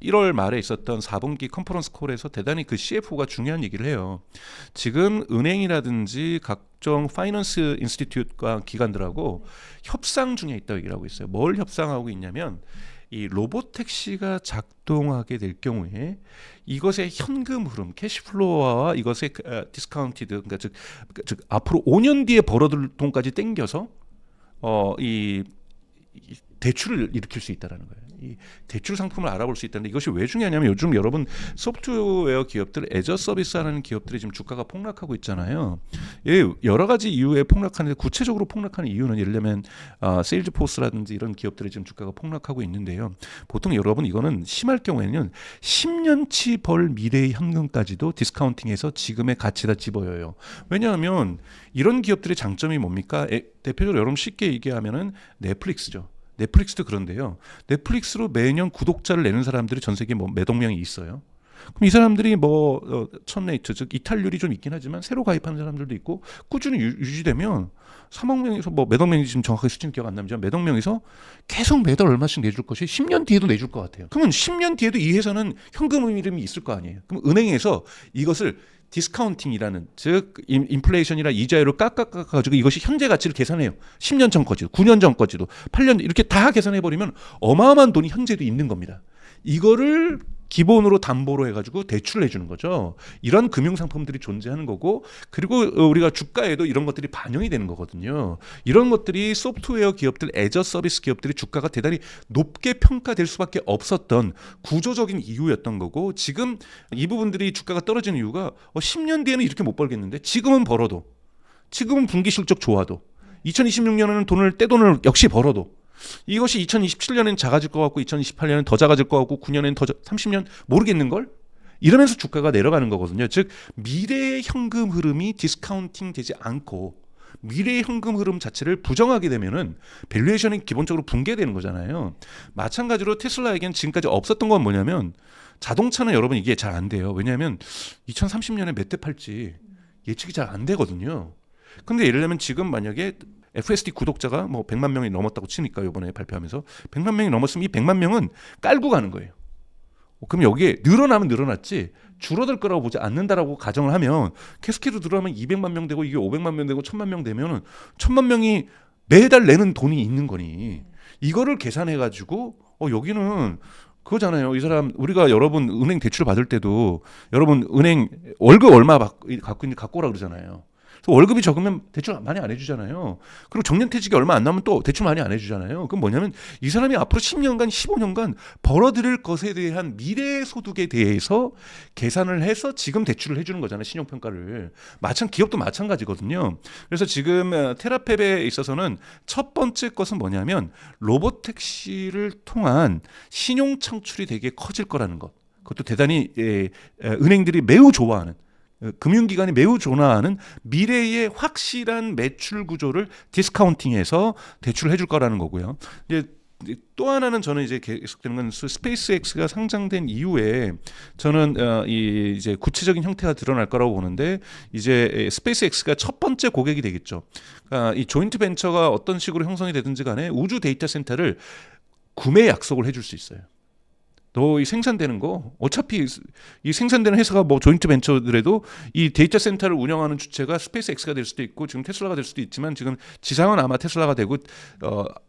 1월 말에 있었던 4분기 컨퍼런스 콜에서 대단히 그 CFO가 중요한 얘기를 해요. 지금 은행이라든지 각종 파이낸스 인스티튜트과 기관들하고 협상 중에 있다고 얘기를 하고 있어요. 뭘 협상하고 있냐면, 이 로보택시가 작동하게 될 경우에 이것의 현금 흐름, 캐시플로어와 이것의 디스카운티드, 그러니까 즉 앞으로 5년 뒤에 벌어들 돈까지 땡겨서 이 대출을 일으킬 수 있다라는 거예요. 이 대출 상품을 알아볼 수 있다는데, 이것이 왜 중요하냐면 요즘 여러분 소프트웨어 기업들, 애저 서비스하는 기업들이 지금 주가가 폭락하고 있잖아요. 여러 가지 이유에 폭락하는데, 구체적으로 폭락하는 이유는 예를 들면 세일즈포스라든지 이런 기업들이 지금 주가가 폭락하고 있는데요. 보통 여러분 이거는 심할 경우에는 10년치 벌 미래의 현금까지도 디스카운팅해서 지금의 가치다 집어여요. 왜냐하면 이런 기업들의 장점이 뭡니까? 대표적으로 여러분 쉽게 얘기하면은 넷플릭스죠. 넷플릭스도 그런데요. 넷플릭스로 매년 구독자를 내는 사람들이 전 세계에 뭐 몇억 명이 있어요. 그럼 이 사람들이 뭐 첫 레이트, 즉 이탈률이 좀 있긴 하지만 새로 가입하는 사람들도 있고, 꾸준히 유지되면 3억 명에서 뭐 몇억 명이 지금 정확하게 수치는 기억 안 나지만 몇억 명에서 계속 매달 얼마씩 내줄 것이 10년 뒤에도 내줄 것 같아요. 그러면 10년 뒤에도 이 회사는 현금 이름이 있을 거 아니에요. 그럼 은행에서 이것을 디스카운팅이라는, 즉 인플레이션이나 이자율을 깎아가지고 이것이 현재 가치를 계산해요. 10년 전 거지도, 9년 전 거지도, 8년 이렇게 다 계산해버리면 어마어마한 돈이 현재도 있는 겁니다. 이거를 기본으로 담보로 해가지고 대출을 해주는 거죠. 이런 금융상품들이 존재하는 거고, 그리고 우리가 주가에도 이런 것들이 반영이 되는 거거든요. 이런 것들이 소프트웨어 기업들, 애저 서비스 기업들이 주가가 대단히 높게 평가될 수밖에 없었던 구조적인 이유였던 거고, 지금 이 부분들이 주가가 떨어지는 이유가 10년 뒤에는 이렇게 못 벌겠는데 지금은 벌어도, 지금은 분기 실적 좋아도, 2026년에는 떼돈을 역시 벌어도, 이것이 2027년엔 작아질 것 같고 2028년엔 더 작아질 것 같고 9년엔 더 30년 모르겠는걸? 이러면서 주가가 내려가는 거거든요. 즉 미래의 현금 흐름이 디스카운팅 되지 않고 미래의 현금 흐름 자체를 부정하게 되면은 밸류에이션이 기본적으로 붕괴되는 거잖아요. 마찬가지로 테슬라에겐 지금까지 없었던 건 뭐냐면, 자동차는 여러분 이게 잘 안 돼요. 왜냐하면 2030년에 몇 대 팔지 예측이 잘 안 되거든요. 근데 예를 들면 지금 만약에 FSD 구독자가 뭐 100만 명이 넘었다고 치니까 이번에 발표하면서 100만 명이 넘었으면 이 100만 명은 깔고 가는 거예요. 그럼 여기에 늘어나면 늘어났지 줄어들 거라고 보지 않는다라고 가정을 하면 계속해서 늘어나면 200만 명 되고 이게 500만 명 되고 1000만 명 되면은 1000만 명이 매달 내는 돈이 있는 거니 이거를 계산해 가지고 여기는 그거잖아요. 이 사람 우리가 여러분 은행 대출 받을 때도 여러분 은행 월급 얼마 갖고 오라 그러잖아요. 월급이 적으면 대출 많이 안 해주잖아요. 그리고 정년퇴직이 얼마 안 남으면 또 대출 많이 안 해주잖아요. 그럼 뭐냐면 이 사람이 앞으로 10년간 15년간 벌어들일 것에 대한 미래 소득에 대해서 계산을 해서 지금 대출을 해주는 거잖아요. 신용평가를. 기업도 마찬가지거든요. 그래서 지금 테라펩에 있어서는 첫 번째 것은 뭐냐면 로보택시를 통한 신용 창출이 되게 커질 거라는 것. 그것도 대단히 은행들이 매우 좋아하는 금융기관이 매우 좋아하는 미래의 확실한 매출 구조를 디스카운팅해서 대출을 해줄 거라는 거고요. 이제 또 하나는 저는 이제 계속되는 건 스페이스X가 상장된 이후에 저는 이제 구체적인 형태가 드러날 거라고 보는데 이제 스페이스X가 첫 번째 고객이 되겠죠. 이 조인트 벤처가 어떤 식으로 형성이 되든지 간에 우주 데이터 센터를 구매 약속을 해줄 수 있어요. 너 이 생산되는 거 어차피 이 생산되는 회사가 뭐 조인트 벤처들에도 이 데이터 센터를 운영하는 주체가 스페이스X가 될 수도 있고 지금 테슬라가 될 수도 있지만 지금 지상은 아마 테슬라가 되고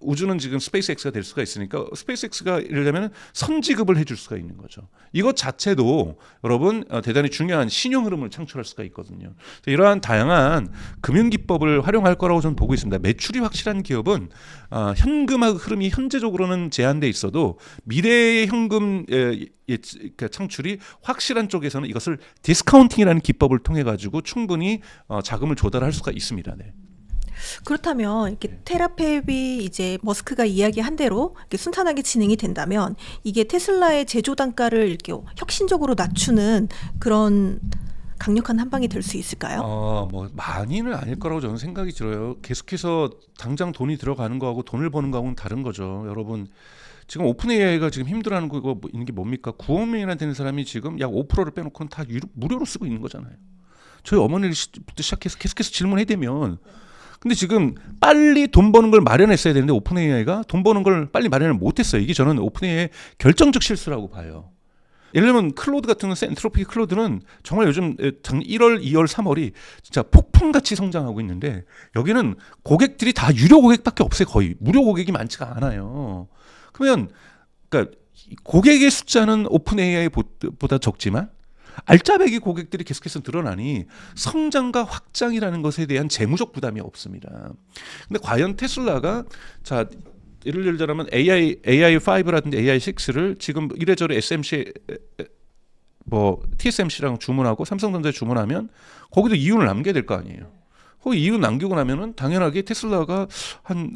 우주는 지금 스페이스X가 될 수가 있으니까 스페이스X가 예를 들면 선지급을 해줄 수가 있는 거죠. 이것 자체도 여러분 대단히 중요한 신용 흐름을 창출할 수가 있거든요. 이러한 다양한 금융 기법을 활용할 거라고 저는 보고 있습니다. 매출이 확실한 기업은 현금화 흐름이 현재적으로는 제한돼 있어도 미래의 현금 그러니까 창출이 확실한 쪽에서는 이것을 디스카운팅이라는 기법을 통해 가지고 충분히 자금을 조달할 수가 있습니다. 네. 그렇다면 이렇게 테라펩이 이제 머스크가 이야기한 대로 이렇게 순탄하게 진행이 된다면 이게 테슬라의 제조 단가를 이렇게 혁신적으로 낮추는 그런 강력한 한방이 될 수 있을까요? 뭐 많이는 아닐 거라고 저는 생각이 들어요. 계속해서 당장 돈이 들어가는 거하고 돈을 버는 거하고는 다른 거죠. 여러분 지금 오픈 AI가 지금 힘들어하는 거 있는 게 뭡니까? 9억 명이나 되는 사람이 지금 약 5%를 빼놓고는 다 무료로 쓰고 있는 거잖아요. 저희 어머니부터 시작해서 계속해서 질문해 대면 근데 지금 빨리 돈 버는 걸 마련했어야 되는데 오픈 AI가 돈 버는 걸 빨리 마련을 못했어요. 이게 저는 오픈 AI의 결정적 실수라고 봐요. 예를 들면 클로드 같은 엔트로피 클로드는 정말 요즘 1월, 2월, 3월이 진짜 폭풍같이 성장하고 있는데 여기는 고객들이 다 유료 고객밖에 없어요. 거의 무료 고객이 많지가 않아요. 그러면 그러니까 고객의 숫자는 오픈 AI보다 적지만 알짜배기 고객들이 계속해서 늘어나니 성장과 확장이라는 것에 대한 재무적 부담이 없습니다. 근데 과연 테슬라가 예를 들자면 AI5라든지 AI6를 지금 이래저래 SMC 뭐 TSMC랑 주문하고 삼성전자에 주문하면 거기도 이윤을 남겨야 될 거 아니에요. 거기 이윤 남기고 나면은 당연하게 테슬라가 한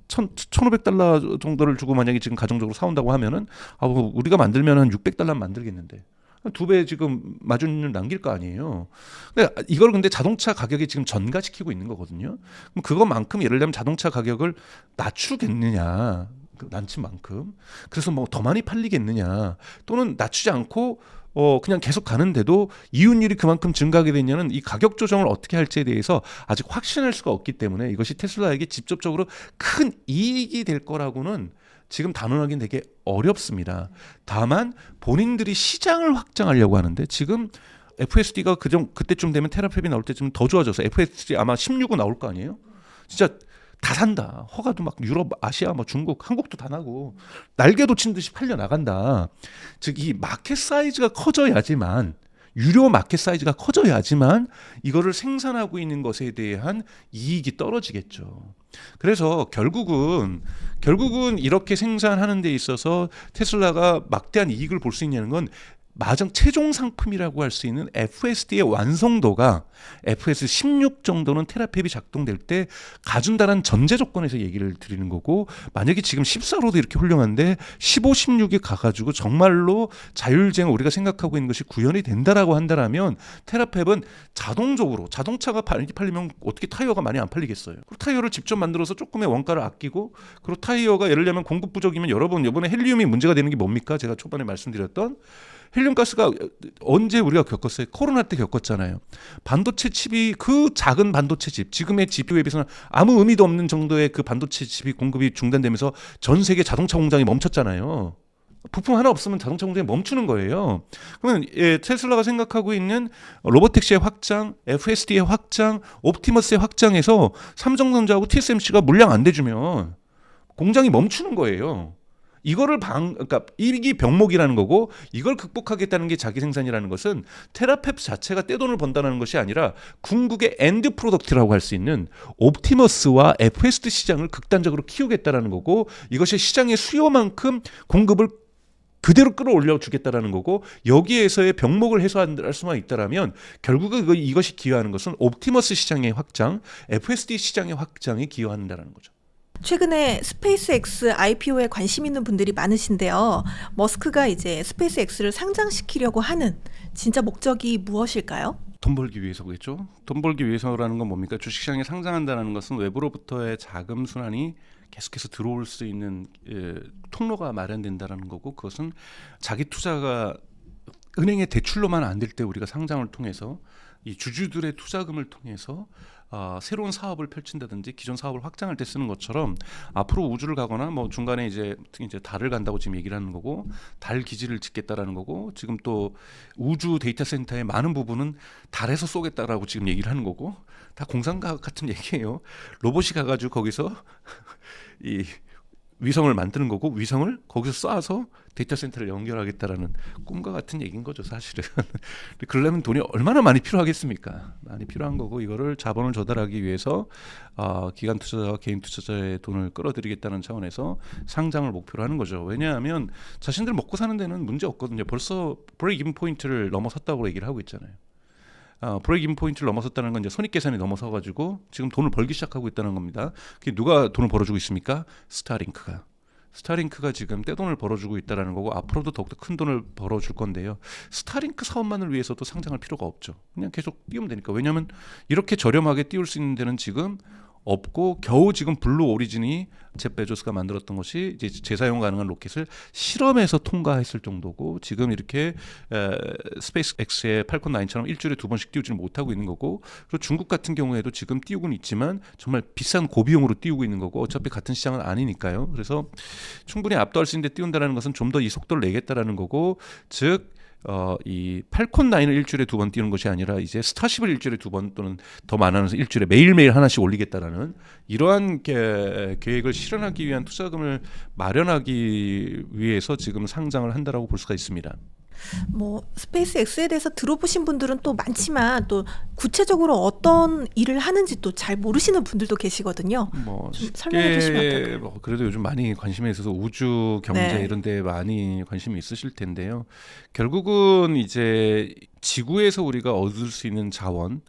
$1,500 정도를 주고 만약에 지금 가정적으로 사온다고 하면은 우리가 만들면 한 $600 만들겠는데 2배 지금 마진을 남길 거 아니에요. 근데 이걸 근데 자동차 가격이 지금 전가시키고 있는 거거든요. 그럼 그것만큼 예를 들면 자동차 가격을 낮추겠느냐, 낮춘 만큼. 그래서 뭐 더 많이 팔리겠느냐, 또는 낮추지 않고 그냥 계속 가는데도 이윤율이 그만큼 증가하게 되냐는 이 가격 조정을 어떻게 할지에 대해서 아직 확신할 수가 없기 때문에 이것이 테슬라에게 직접적으로 큰 이익이 될 거라고는 지금 단언하기는 되게 어렵습니다. 다만 본인들이 시장을 확장하려고 하는데 지금 FSD가 그때쯤 되면 테라펩이 나올 때쯤 더 좋아져서 FSD 아마 16은 나올 거 아니에요? 진짜 다 산다. 허가도 막 유럽, 아시아, 뭐 중국, 한국도 다 나고 날개 돋친 듯이 팔려 나간다. 즉 이 마켓 사이즈가 커져야지만 유료 마켓 사이즈가 커져야지만 이거를 생산하고 있는 것에 대한 이익이 떨어지겠죠. 그래서 결국은 이렇게 생산하는 데 있어서 테슬라가 막대한 이익을 볼 수 있냐는 건 최종 상품이라고 할 수 있는 FSD의 완성도가 FS 16 정도는 테라펩이 작동될 때 가준다는 전제 조건에서 얘기를 드리는 거고, 만약에 지금 14로도 이렇게 훌륭한데 15, 16이 가가지고 정말로 자율주행을 우리가 생각하고 있는 것이 구현이 된다라고 한다라면 테라펩은 자동적으로 자동차가 팔리면 어떻게 타이어가 많이 안 팔리겠어요. 그리고 타이어를 직접 만들어서 조금의 원가를 아끼고, 그리고 타이어가 예를 들면 공급 부족이면 여러분 이번에 헬리움이 문제가 되는 게 뭡니까? 제가 초반에 말씀드렸던 헬륨 가스가 언제 우리가 겪었어요? 코로나 때 겪었잖아요. 반도체 칩이 그 작은 반도체 칩, 지금의 GPU에 비해서는 아무 의미도 없는 정도의 그 반도체 칩이 공급이 중단되면서 전 세계 자동차 공장이 멈췄잖아요. 부품 하나 없으면 자동차 공장이 멈추는 거예요. 그러면 테슬라가 생각하고 있는 로보택시의 확장, FSD의 확장, 옵티머스의 확장에서 삼성전자하고 TSMC가 물량 안 대주면 공장이 멈추는 거예요. 이거를 그러니까 이게 병목이라는 거고, 이걸 극복하겠다는 게 자기 생산이라는 것은 테라펩 자체가 떼돈을 번다는 것이 아니라 궁극의 엔드 프로덕트라고 할 수 있는 옵티머스와 FSD 시장을 극단적으로 키우겠다라는 거고, 이것이 시장의 수요만큼 공급을 그대로 끌어올려 주겠다라는 거고, 여기에서의 병목을 해소할 수만 있다라면 결국은 이것이 기여하는 것은 옵티머스 시장의 확장, FSD 시장의 확장에 기여한다라는 거죠. 최근에 스페이스X IPO에 관심 있는 분들이 많으신데요. 머스크가 이제 스페이스X를 상장시키려고 하는 진짜 목적이 무엇일까요? 돈 벌기 위해서겠죠. 돈 벌기 위해서라는 건 뭡니까? 주식시장에 상장한다는 것은 외부로부터의 자금 순환이 계속해서 들어올 수 있는 통로가 마련된다는 거고, 그것은 자기 투자가 은행의 대출로만 안 될 때 우리가 상장을 통해서 이 주주들의 투자금을 통해서 새로운 사업을 펼친다든지 기존 사업을 확장할 때 쓰는 것처럼, 앞으로 우주를 가거나 뭐 중간에 이제 달을 간다고 지금 얘기를 하는 거고, 달 기지를 짓겠다라는 거고, 지금 또 우주 데이터 센터의 많은 부분은 달에서 쏘겠다라고 지금 얘기를 하는 거고, 다 공상과학 같은 얘기예요. 로봇이 가가지고 거기서 이 위성을 만드는 거고, 위성을 거기서 쏴서 데이터 센터를 연결하겠다라는 꿈과 같은 얘기인 거죠, 사실은. 그러려면 돈이 얼마나 많이 필요하겠습니까? 많이 필요한 거고, 이거를 자본을 조달하기 위해서 기관 투자자와 개인 투자자의 돈을 끌어들이겠다는 차원에서 상장을 목표로 하는 거죠. 왜냐하면 자신들 먹고 사는 데는 문제 없거든요. 벌써 브레이크 이븐 포인트를 넘어섰다고 얘기를 하고 있잖아요. 브레이크 이븐 포인트를 넘어섰다는 건 이제 손익계산이 넘어서가지고 지금 돈을 벌기 시작하고 있다는 겁니다. 그게 누가 돈을 벌어주고 있습니까? 스타링크가 지금 떼돈을 벌어주고 있다는 거고, 앞으로도 더욱더 큰 돈을 벌어줄 건데요. 스타링크 사업만을 위해서도 상장할 필요가 없죠. 그냥 계속 띄우면 되니까. 왜냐하면 이렇게 저렴하게 띄울 수 있는 데는 지금 없고, 겨우 지금 블루 오리진이 젬 베조스가 만들었던 것이 이제 재사용 가능한 로켓을 실험해서 통과했을 정도고, 지금 이렇게 스페이스X의 팔콘 9처럼 일주일에 2번씩 띄우지는 못하고 있는 거고, 그리고 중국 같은 경우에도 지금 띄우고는 있지만 정말 비싼 고비용으로 띄우고 있는 거고, 어차피 같은 시장은 아니니까요. 그래서 충분히 압도할 수 있는데 띄운다는 것은 좀 더 이 속도를 내겠다라는 거고, 즉 이 팔콘 9을 일주일에 2번 띄우는 것이 아니라 이제 스타쉽을 일주일에 2번 또는 더 많아서 일주일에 매일매일 하나씩 올리겠다라는 이러한 계획을 실현하기 위한 투자금을 마련하기 위해서 지금 상장을 한다라고 볼 수가 있습니다. 뭐 스페이스X에 대해서 들어보신 분들은 또 많지만, 또 구체적으로 어떤 일을 하는지 또 잘 모르시는 분들도 계시거든요. 뭐 좀 설명해 주시면 어떨까요? 뭐 그래도 요즘 많이 관심이 있어서 우주 경제 네. 이런 데 많이 관심이 있으실 텐데요. 결국은 이제 지구에서 우리가 얻을 수 있는 자원,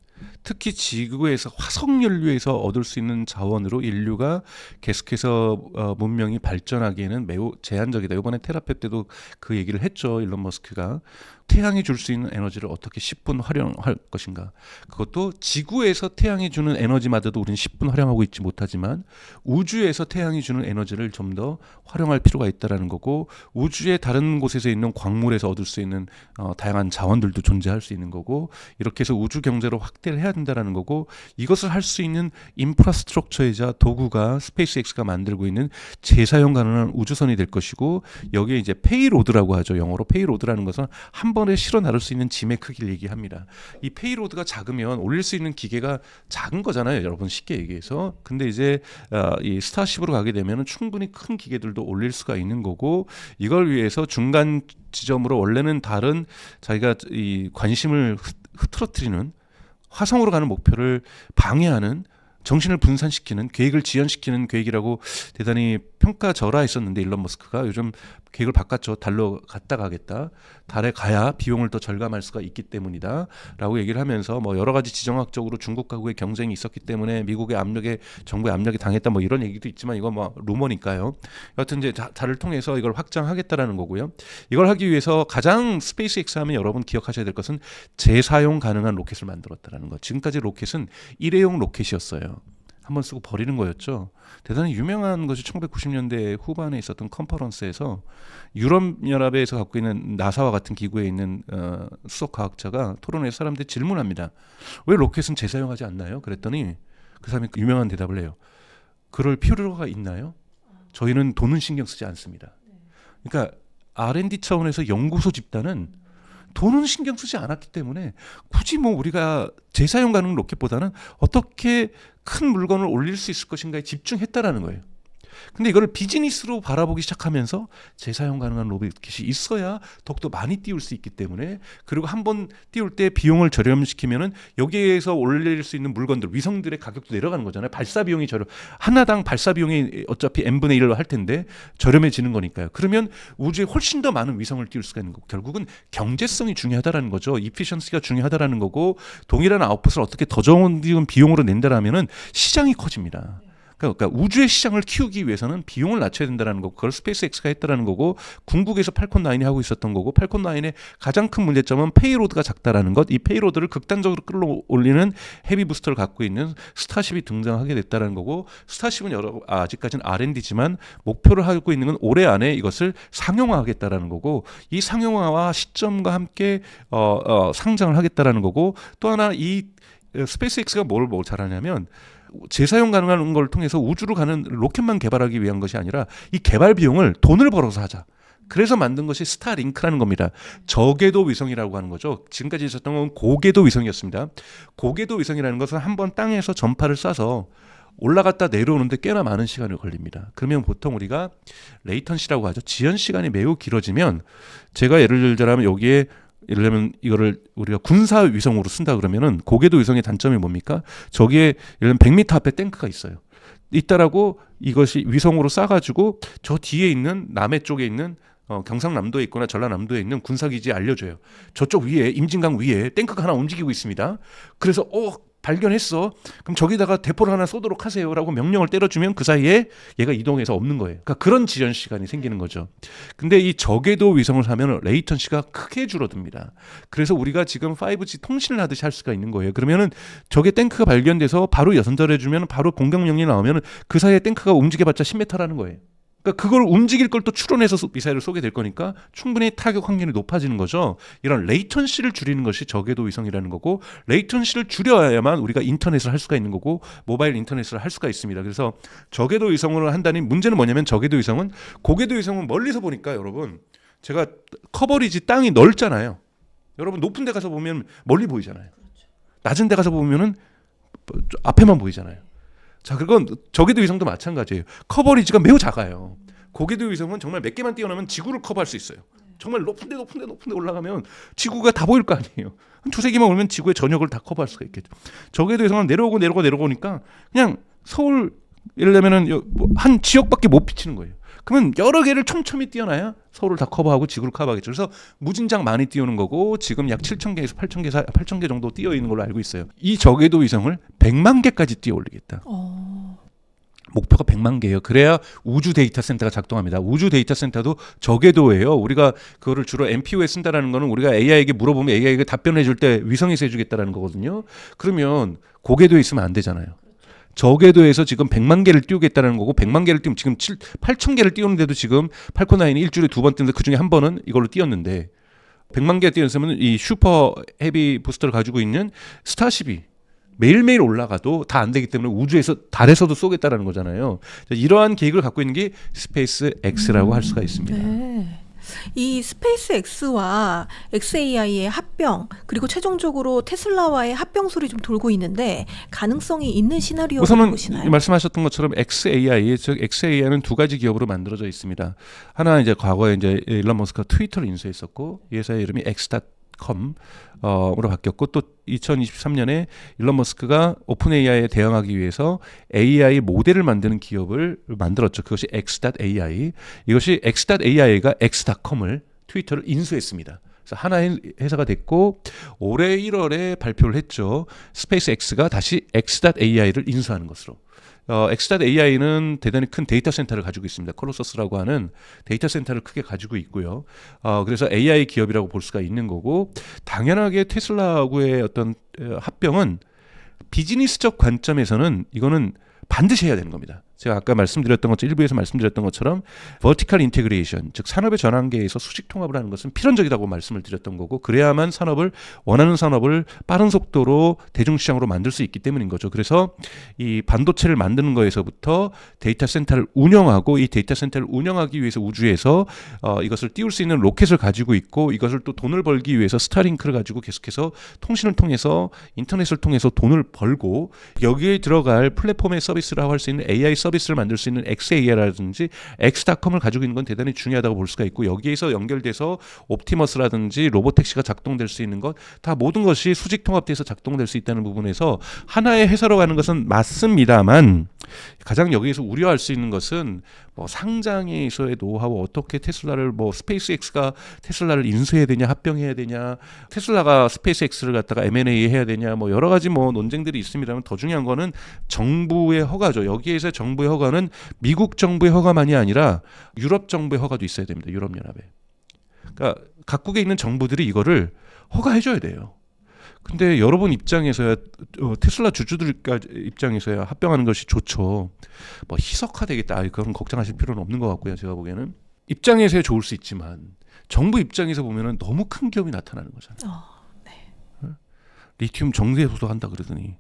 특히 지구에서 화석연료에서 얻을 수 있는 자원으로 인류가 계속해서 문명이 발전하기에는 매우 제한적이다. 이번에 테라페 때도 그 얘기를 했죠. 일론 머스크가 태양이 줄 수 있는 에너지를 어떻게 10분 활용할 것인가. 그것도 지구에서 태양이 주는 에너지마저도 우리는 10분 활용하고 있지 못하지만, 우주에서 태양이 주는 에너지를 좀 더 활용할 필요가 있다라는 거고, 우주의 다른 곳에서 있는 광물에서 얻을 수 있는 다양한 자원들도 존재할 수 있는 거고, 이렇게 해서 우주 경제로 확대를 해야 된다라는 거고, 이것을 할 수 있는 인프라스트럭처이자 도구가 스페이스X가 만들고 있는 재사용 가능한 우주선이 될 것이고, 여기에 이제 페이로드라고 하죠. 영어로 페이로드라는 것은 한 번에 실어 나를 수 있는 짐의 크기를 얘기합니다. 이 페이로드가 작으면 올릴 수 있는 기계가 작은 거잖아요, 여러분, 쉽게 얘기해서. 근데 이제 이 스타쉽으로 가게 되면 충분히 큰 기계들도 올릴 수가 있는 거고, 이걸 위해서 중간 지점으로 원래는 다른 자기가 이 관심을 흐트러뜨리는 화성으로 가는 목표를 방해하는, 정신을 분산시키는, 계획을 지연시키는 계획이라고 대단히 평가절하했었는데, 일론 머스크가 요즘 계획을 바꿨죠. 달로 갔다 가겠다. 달에 가야 비용을 더 절감할 수가 있기 때문이다 라고 얘기를 하면서, 뭐 여러 가지 지정학적으로 중국하고의 경쟁이 있었기 때문에 미국의 압력에, 정부의 압력이 당했다, 뭐 이런 얘기도 있지만 이건 뭐 루머니까요. 여하튼 이제 달을 통해서 이걸 확장하겠다라는 거고요. 이걸 하기 위해서 가장 스페이스X 하면 여러분 기억하셔야 될 것은 재사용 가능한 로켓을 만들었다라는 거. 지금까지 로켓은 일회용 로켓이었어요. 한번 쓰고 버리는 거였죠. 대단히 유명한 것이 1990년대 후반에 있었던 컨퍼런스에서 유럽연합에서 갖고 있는 나사와 같은 기구에 있는 수석 과학자가 토론회에서 사람들이 질문합니다. 왜 로켓은 재사용하지 않나요? 그랬더니 그 사람이 유명한 대답을 해요. 그럴 필요가 있나요? 저희는 돈은 신경 쓰지 않습니다. 그러니까 R&D 차원에서 연구소 집단은 돈은 신경 쓰지 않았기 때문에 굳이 뭐 우리가 재사용 가능 로켓보다는 어떻게 큰 물건을 올릴 수 있을 것인가에 집중했다라는 거예요. 근데 이걸 비즈니스로 바라보기 시작하면서 재사용 가능한 로켓이 있어야 더욱더 많이 띄울 수 있기 때문에, 그리고 한번 띄울 때 비용을 저렴시키면은 여기에서 올릴 수 있는 물건들, 위성들의 가격도 내려가는 거잖아요. 발사 비용이 하나당 발사 비용이 어차피 n분의 1로 할 텐데 저렴해지는 거니까요. 그러면 우주에 훨씬 더 많은 위성을 띄울 수가 있는 거고, 결국은 경제성이 중요하다라는 거죠. 이피션시가 중요하다라는 거고, 동일한 아웃풋을 어떻게 더 좋은 비용으로 낸다라면은 시장이 커집니다. 그러니까 우주의 시장을 키우기 위해서는 비용을 낮춰야 된다는 거고, 그걸 스페이스X가 했다라는 거고, 궁극에서 팔콘 9이 하고 있었던 거고, 팔콘 9의 가장 큰 문제점은 페이로드가 작다라는 것, 이 페이로드를 극단적으로 끌어올리는 헤비 부스터를 갖고 있는 스타쉽이 등장하게 됐다는 거고, 스타쉽은 아직까지는 R&D지만 목표를 하고 있는 건 올해 안에 이것을 상용화하겠다라는 거고, 이 상용화와 시점과 함께 상장을 하겠다라는 거고, 또 하나 이 스페이스X가 뭘 잘하냐면 재사용 가능한 걸 통해서 우주로 가는 로켓만 개발하기 위한 것이 아니라 이 개발 비용을 돈을 벌어서 하자. 그래서 만든 것이 스타링크라는 겁니다. 저궤도 위성이라고 하는 거죠. 지금까지 있었던 건 고궤도 위성이었습니다. 고궤도 위성이라는 것은 한번 땅에서 전파를 쏴서 올라갔다 내려오는데 꽤나 많은 시간이 걸립니다. 그러면 보통 우리가 레이턴시라고 하죠. 지연 시간이 매우 길어지면, 제가 예를 들자면 여기에 예를 들면 이거를 우리가 군사 위성으로 쓴다 그러면은 고궤도 위성의 단점이 뭡니까? 저기에 예를 들면 100m 앞에 탱크가 있어요. 있다라고 이것이 위성으로 쏴가지고 저 뒤에 있는 남해 쪽에 있는 경상남도에 있거나 전라남도에 있는 군사기지에 알려줘요. 저쪽 위에 임진강 위에 탱크가 하나 움직이고 있습니다. 그래서 발견했어. 그럼 저기다가 대포를 하나 쏘도록 하세요라고 명령을 때려주면 그 사이에 얘가 이동해서 없는 거예요. 그러니까 그런 지연 시간이 생기는 거죠. 근데 이 저궤도 위성을 사면 레이턴시가 크게 줄어듭니다. 그래서 우리가 지금 5G 통신을 하듯이 할 수가 있는 거예요. 그러면은 저게 탱크가 발견돼서 바로 전달해주면 바로 공격 명령이 나오면 그 사이에 탱크가 움직여봤자 10m라는 거예요. 그러니까 그걸 움직일 걸 또 추론해서 미사일을 쏘게 될 거니까 충분히 타격 확률이 높아지는 거죠. 이런 레이턴시를 줄이는 것이 저궤도 위성이라는 거고, 레이턴시를 줄여야만 우리가 인터넷을 할 수가 있는 거고, 모바일 인터넷을 할 수가 있습니다. 그래서 저궤도 위성을 한다니, 문제는 뭐냐면 저궤도 위성은, 고궤도 위성은 멀리서 보니까 여러분, 제가 커버리지 땅이 넓잖아요. 여러분 높은 데 가서 보면 멀리 보이잖아요. 낮은 데 가서 보면은 앞에만 보이잖아요. 자, 그건 저궤도 위성도 마찬가지예요. 커버리지가 매우 작아요. 고궤도 위성은 정말 몇 개만 띄워놓으면 지구를 커버할 수 있어요. 정말 높은데 올라가면 지구가 다 보일 거 아니에요. 한 두세 개만 오면 지구의 전역을 다 커버할 수가 있겠죠. 저궤도 위성은 내려오니까 그냥 서울, 예를 들면은 한 지역밖에 못 비치는 거예요. 그러면 여러 개를 촘촘히 띄워놔야 서울을 다 커버하고 지구를 커버하겠죠. 그래서 무진장 많이 띄우는 거고, 지금 약 7,000개에서 8,000개 정도 띄어 있는 걸로 알고 있어요. 이 저궤도 위성을 100만 개까지 띄워 올리겠다. 목표가 100만 개예요. 그래야 우주 데이터 센터가 작동합니다. 우주 데이터 센터도 저궤도예요. 우리가 그거를 주로 MPU에 쓴다라는 거는 우리가 AI에게 물어보면 AI가 답변해 줄 때 위성에서 해주겠다라는 거거든요. 그러면 고궤도에 있으면 안 되잖아요. 저궤도에서 지금 100만 개를 띄우겠다는 거고, 100만 개를 띄우면 지금 8천 개를 띄우는데도 지금 팔콘 9이 일주일에 2번 띄는데 그중에 한 번은 이걸로 띄웠는데, 100만 개 띄웠으면 이 슈퍼 헤비 부스터를 가지고 있는 스타쉽이 매일매일 올라가도 다 안 되기 때문에 우주에서 달에서도 쏘겠다라는 거잖아요. 이러한 계획을 갖고 있는 게 스페이스 X라고 할 수가 있습니다. 네. 이 스페이스 X와 XAI의 합병, 그리고 최종적으로 테슬라와의 합병 소리 좀 돌고 있는데, 가능성이 있는 시나리오라고 우선은 보시나요? 말씀하셨던 것처럼 XAI, 즉 XAI는 두 가지 기업으로 만들어져 있습니다. 하나 이제 과거에 이제 일론 머스크가 트위터를 인수했었고, 이 회사의 이름이 X.com으로 바뀌었고, 또 2023년에 일론 머스크가 오픈 AI에 대응하기 위해서 AI 모델을 만드는 기업을 만들었죠. 그것이 X.AI. 이것이 X.AI가 X.com을, 트위터를 인수했습니다. 그래서 하나의 회사가 됐고, 올해 1월에 발표를 했죠. 스페이스 X가 다시 X.AI를 인수하는 것으로. X.AI는 대단히 큰 데이터 센터를 가지고 있습니다. 콜로서스라고 하는 데이터 센터를 크게 가지고 있고요. 그래서 AI 기업이라고 볼 수가 있는 거고, 당연하게 테슬라하고의 어떤 합병은 비즈니스적 관점에서는 이거는 반드시 해야 되는 겁니다. 제가 아까 말씀드렸던 것처럼 일부에서 말씀드렸던 것처럼 vertical integration, 즉 산업의 전환계에서 수직 통합을 하는 것은 필연적이라고 말씀을 드렸던 거고 그래야만 원하는 산업을 빠른 속도로 대중시장으로 만들 수 있기 때문인 거죠. 그래서 이 반도체를 만드는 거에서부터 데이터 센터를 운영하고 이 데이터 센터를 운영하기 위해서 우주에서 이것을 띄울 수 있는 로켓을 가지고 있고 이것을 또 돈을 벌기 위해서 스타링크를 가지고 계속해서 통신을 통해서 인터넷을 통해서 돈을 벌고 여기에 들어갈 플랫폼의 서비스라고 할 수 있는 AI 서비스를 만들 수 있는 XAI라든지 X.com을 가지고 있는 건 대단히 중요하다고 볼 수가 있고 여기에서 연결돼서 옵티머스라든지 로보택시가 작동될 수 있는 것 다 모든 것이 수직 통합돼서 작동될 수 있다는 부분에서 하나의 회사로 가는 것은 맞습니다만 가장 여기에서 우려할 수 있는 것은 뭐 상장에서의 노하우 어떻게 테슬라를 뭐 스페이스X가 테슬라를 인수해야 되냐 합병해야 되냐 테슬라가 스페이스X를 갖다가 M&A 해야 되냐 뭐 여러 가지 뭐 논쟁들이 있습니다만 더 중요한 거는 정부의 허가죠. 여기에서 정부의 허가는 미국 정부의 허가만이 아니라 유럽 정부의 허가도 있어야 됩니다. 유럽연합에. 그러니까 각국에 있는 정부들이 이거를 허가해줘야 돼요. 근데 여러분 입장에서야 테슬라 주주들 입장에서야 합병하는 것이 좋죠. 뭐 희석화되겠다. 그런 걱정하실 필요는 없는 것 같고요. 제가 보기에는 입장에서야 좋을 수 있지만 정부 입장에서 보면은 너무 큰 기업이 나타나는 거잖아요. 네. 리튬 정제소도 한다 그러더니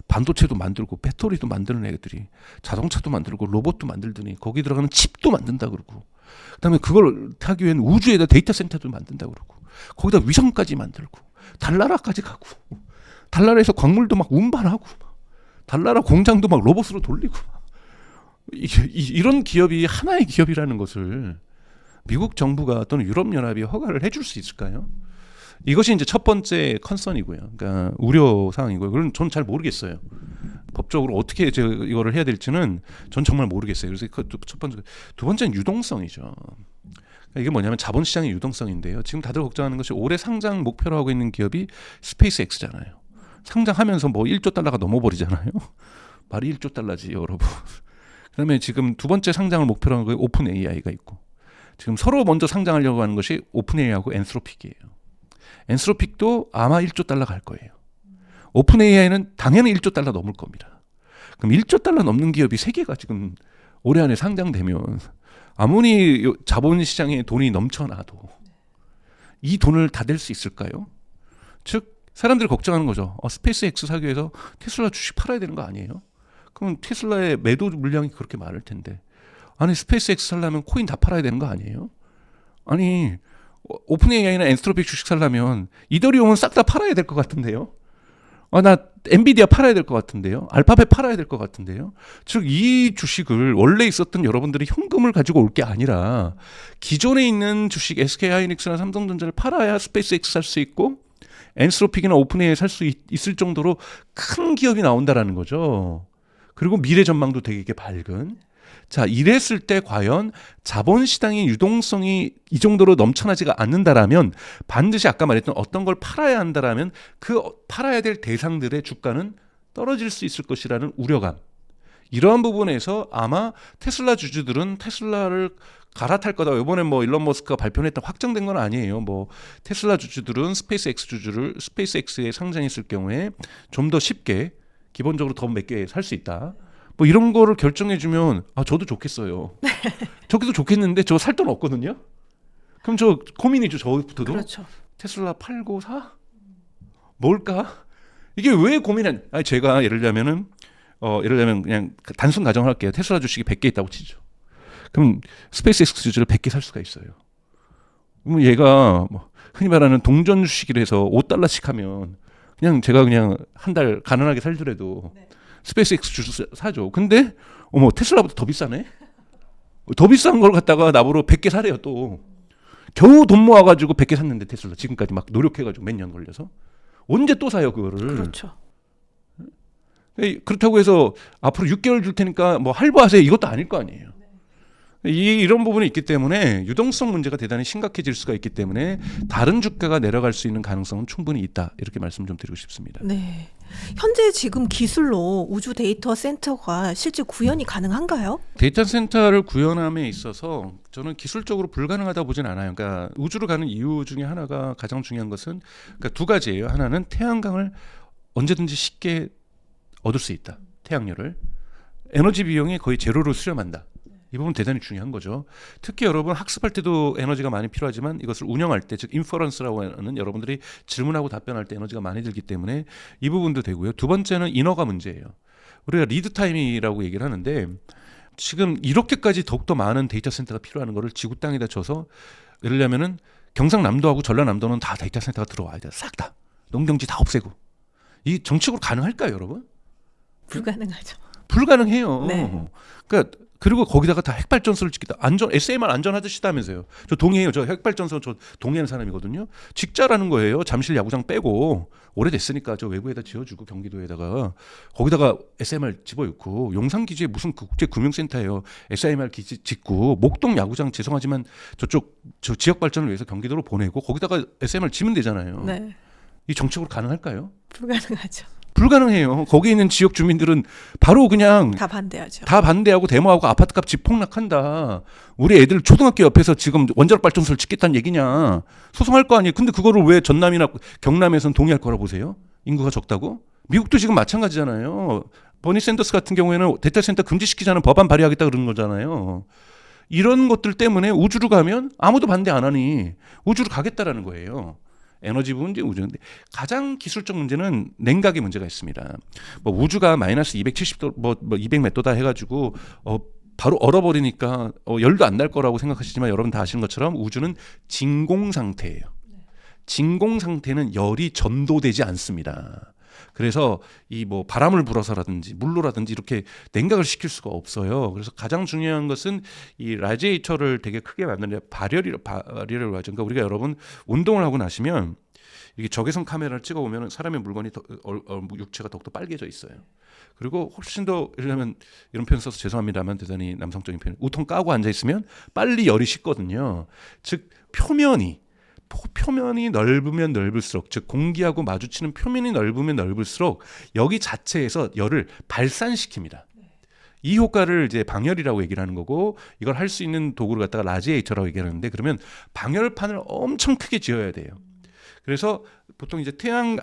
반도체도 만들고 배터리도 만드는 애들이 자동차도 만들고 로봇도 만들더니 거기 들어가는 칩도 만든다 그러고 그다음에 그걸 타기 위한 우주에다 데이터 센터도 만든다 그러고 거기다 위성까지 만들고 달나라까지 가고 달나라에서 광물도 막 운반하고 달나라 공장도 막 로봇으로 돌리고 이런 기업이 하나의 기업이라는 것을 미국 정부가 또는 유럽연합이 허가를 해줄 수 있을까요? 이것이 이제 첫 번째 컨선이고요. 그러니까 우려 사항이고요. 그건 전 잘 모르겠어요. 법적으로 어떻게 이거를 해야 될지는 전 정말 모르겠어요. 그래서 첫 번째, 두 번째는 유동성이죠. 이게 뭐냐면 자본시장의 유동성인데요. 지금 다들 걱정하는 것이 올해 상장 목표로 하고 있는 기업이 스페이스X잖아요. 상장하면서 뭐 1조 달러가 넘어버리잖아요. 말이 1조 달러지 여러분. 그다음에 지금 두 번째 상장을 목표로 하는 게 오픈 AI가 있고 지금 서로 먼저 상장하려고 하는 것이 오픈 AI하고 엔스로픽이에요. 엔스로픽도 아마 1조 달러 갈 거예요. 오픈 AI는 당연히 1조 달러 넘을 겁니다. 그럼 1조 달러 넘는 기업이 3개가 지금 올해 안에 상장되면 아무리 자본시장에 돈이 넘쳐나도 이 돈을 다 댈 수 있을까요? 즉 사람들이 걱정하는 거죠. 스페이스X 사기 위해서 테슬라 주식 팔아야 되는 거 아니에요? 그럼 테슬라의 매도 물량이 그렇게 많을 텐데 아니 스페이스X 살려면 코인 다 팔아야 되는 거 아니에요? 아니 오픈 AI나 엔스트로픽 주식 살려면 이더리움은 싹 다 팔아야 될 것 같은데요? 나 엔비디아 팔아야 될 것 같은데요. 알파벳 팔아야 될 것 같은데요. 즉 이 주식을 원래 있었던 여러분들이 현금을 가지고 올 게 아니라 기존에 있는 주식 SK하이닉스나 삼성전자를 팔아야 스페이스X 살 수 있고 엔스로픽이나 오픈AI 살 수 있을 정도로 큰 기업이 나온다라는 거죠. 그리고 미래 전망도 되게 밝은. 자, 이랬을 때 과연 자본시장의 유동성이 이 정도로 넘쳐나지가 않는다라면 반드시 아까 말했던 어떤 걸 팔아야 한다라면 그 팔아야 될 대상들의 주가는 떨어질 수 있을 것이라는 우려감. 이러한 부분에서 아마 테슬라 주주들은 테슬라를 갈아탈 거다. 이번에 뭐 일론 머스크가 발표했다 확정된 건 아니에요. 뭐 테슬라 주주들은 스페이스X 주주를 스페이스X에 상장했을 경우에 좀 더 쉽게 기본적으로 더 몇 개 살 수 있다. 뭐 이런 거를 결정해주면 저도 좋겠어요. 저기도 좋겠는데 저 살 돈 없거든요. 그럼 저 고민이죠. 저부터도. 그렇죠. 테슬라 팔고 사? 뭘까? 이게 왜 고민한? 제가 예를 들면 그냥 단순 가정을 할게요. 테슬라 주식이 100개 있다고 치죠. 그럼 스페이스X 주주를 100개 살 수가 있어요. 그럼 얘가 뭐 흔히 말하는 동전 주식이라서 5달러씩 하면 제가 그냥 한 달 가난하게 살더라도 네. 스페이스X 주주 사죠. 근데 테슬라보다 더 비싸네. 더 비싼 걸 갖다가 나보러 100개 사래요 또. 겨우 돈 모아가지고 100개 샀는데 테슬라 지금까지 막 노력해가지고 몇 년 걸려서 언제 또 사요 그거를. 그렇죠. 그렇다고 해서 앞으로 6개월 줄 테니까 뭐 할부하세요 이것도 아닐 거 아니에요. 이런 부분이 있기 때문에 유동성 문제가 대단히 심각해질 수가 있기 때문에 다른 주가가 내려갈 수 있는 가능성은 충분히 있다. 이렇게 말씀 좀 드리고 싶습니다. 네. 현재 지금 기술로 우주 데이터 센터가 실제 구현이 가능한가요? 데이터 센터를 구현함에 있어서 저는 기술적으로 불가능하다고 보진 않아요. 그러니까 우주로 가는 이유 중에 하나가 가장 중요한 것은 그러니까 두 가지예요. 하나는 태양광을 언제든지 쉽게 얻을 수 있다. 태양열을. 에너지 비용이 거의 제로로 수렴한다. 이 부분 대단히 중요한 거죠. 특히 여러분 학습할 때도 에너지가 많이 필요하지만 이것을 운영할 때, 즉 인퍼런스라고 하는 여러분들이 질문하고 답변할 때 에너지가 많이 들기 때문에 이 부분도 되고요. 두 번째는 인허가 문제예요. 우리가 리드 타임이라고 얘기를 하는데 지금 이렇게까지 더욱더 많은 데이터 센터가 필요한 거를 지구 땅에다 쳐서 예를 들면은 경상남도하고 전라남도는 다 데이터 센터가 들어와야 돼. 싹 다. 농경지 다 없애고. 이 정책으로 가능할까요, 여러분? 불가능하죠. 불가능해요. 네. 그러니까 그리고 거기다가 다 핵발전소를 짓겠다. SMR 안전하듯이다면서요. 저 동의해요. 저 핵발전소 저 동의하는 사람이거든요. 직자라는 거예요. 잠실 야구장 빼고 오래됐으니까 저 외부에다 지어주고 경기도에다가 거기다가 SMR 집어넣고 용산 기지에 무슨 국제 금융센터예요. SMR 기지 짓고 목동 야구장 죄송하지만 저쪽 저 지역 발전을 위해서 경기도로 보내고 거기다가 SMR 지면 되잖아요. 네. 이 정책으로 가능할까요? 불가능하죠. 불가능해요. 거기 있는 지역 주민들은 바로 그냥 다 반대하죠. 다 반대하고 데모하고 아파트값 집폭락한다. 우리 애들 초등학교 옆에서 지금 원자력 발전소를 짓겠다는 얘기냐. 소송할 거 아니에요. 근데 그거를 왜 전남이나 경남에서는 동의할 거라 보세요? 인구가 적다고? 미국도 지금 마찬가지잖아요. 버니 샌더스 같은 경우에는 데이터 센터 금지시키자는 법안 발의하겠다 그러는 거잖아요. 이런 것들 때문에 우주로 가면 아무도 반대 안 하니 우주로 가겠다라는 거예요. 에너지 문제, 우주인데 가장 기술적 문제는 냉각의 문제가 있습니다. 뭐 우주가 마이너스 270도, 뭐 200m다 해가지고 바로 얼어버리니까 열도 안 날 거라고 생각하시지만 여러분 다 아시는 것처럼 우주는 진공 상태예요. 진공 상태는 열이 전도되지 않습니다. 그래서 이 뭐 바람을 불어서라든지 물로라든지 이렇게 냉각을 시킬 수가 없어요. 그래서 가장 중요한 것은 이 라디에이터를 되게 크게 만드는 발열이라고 하죠. 그러니까 우리가 여러분 운동을 하고 나시면 이게 적외선 카메라를 찍어보면 사람의 물건이 육체가 더욱더 빨개져 있어요. 그리고 훨씬 더 이러면 이런 표현 써서 죄송합니다만 대단히 남성적인 표현. 우통 까고 앉아 있으면 빨리 열이 식거든요. 즉 표면이 넓으면 넓을수록, 즉 공기하고 마주치는 표면이 넓으면 넓을수록 여기 자체에서 열을 발산시킵니다. 이 효과를 이제 방열이라고 얘기를 하는 거고, 이걸 할 수 있는 도구를 갖다가 라지에이터라고 얘기하는데, 그러면 방열판을 엄청 크게 지어야 돼요. 그래서 보통 이제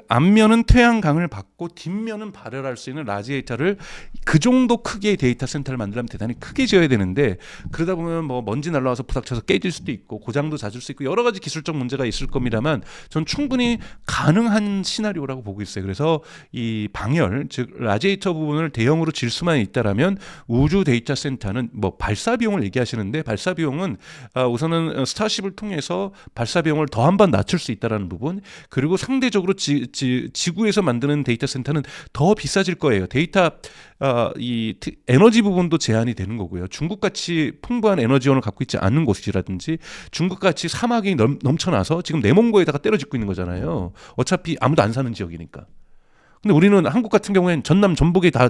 앞면은 태양광을 받고 뒷면은 발열할 수 있는 라지에이터를 그 정도 크기의 데이터 센터를 만들려면 대단히 크게 지어야 되는데, 그러다 보면 뭐 먼지 날라와서 부닥쳐서 깨질 수도 있고 고장도 잦을 수 있고 여러 가지 기술적 문제가 있을 겁니다만 전 충분히 가능한 시나리오라고 보고 있어요. 그래서 이 방열, 즉 라지에이터 부분을 대형으로 질 수만 있다라면 우주 데이터 센터는 뭐 발사 비용을 얘기하시는데, 발사 비용은 우선은 스타쉽을 통해서 발사 비용을 더 한 번 낮출 수 있다라는 부분, 그리고 상대적으로 지구에서 만드는 데이터 센터는 더 비싸질 거예요. 이 에너지 부분도 제한이 되는 거고요. 중국같이 풍부한 에너지원을 갖고 있지 않은 곳이라든지 중국같이 사막이 넘쳐나서 지금 내몽고에다가 때려짓고 있는 거잖아요. 어차피 아무도 안 사는 지역이니까. 근데 우리는 한국 같은 경우에는 전남 전북에 다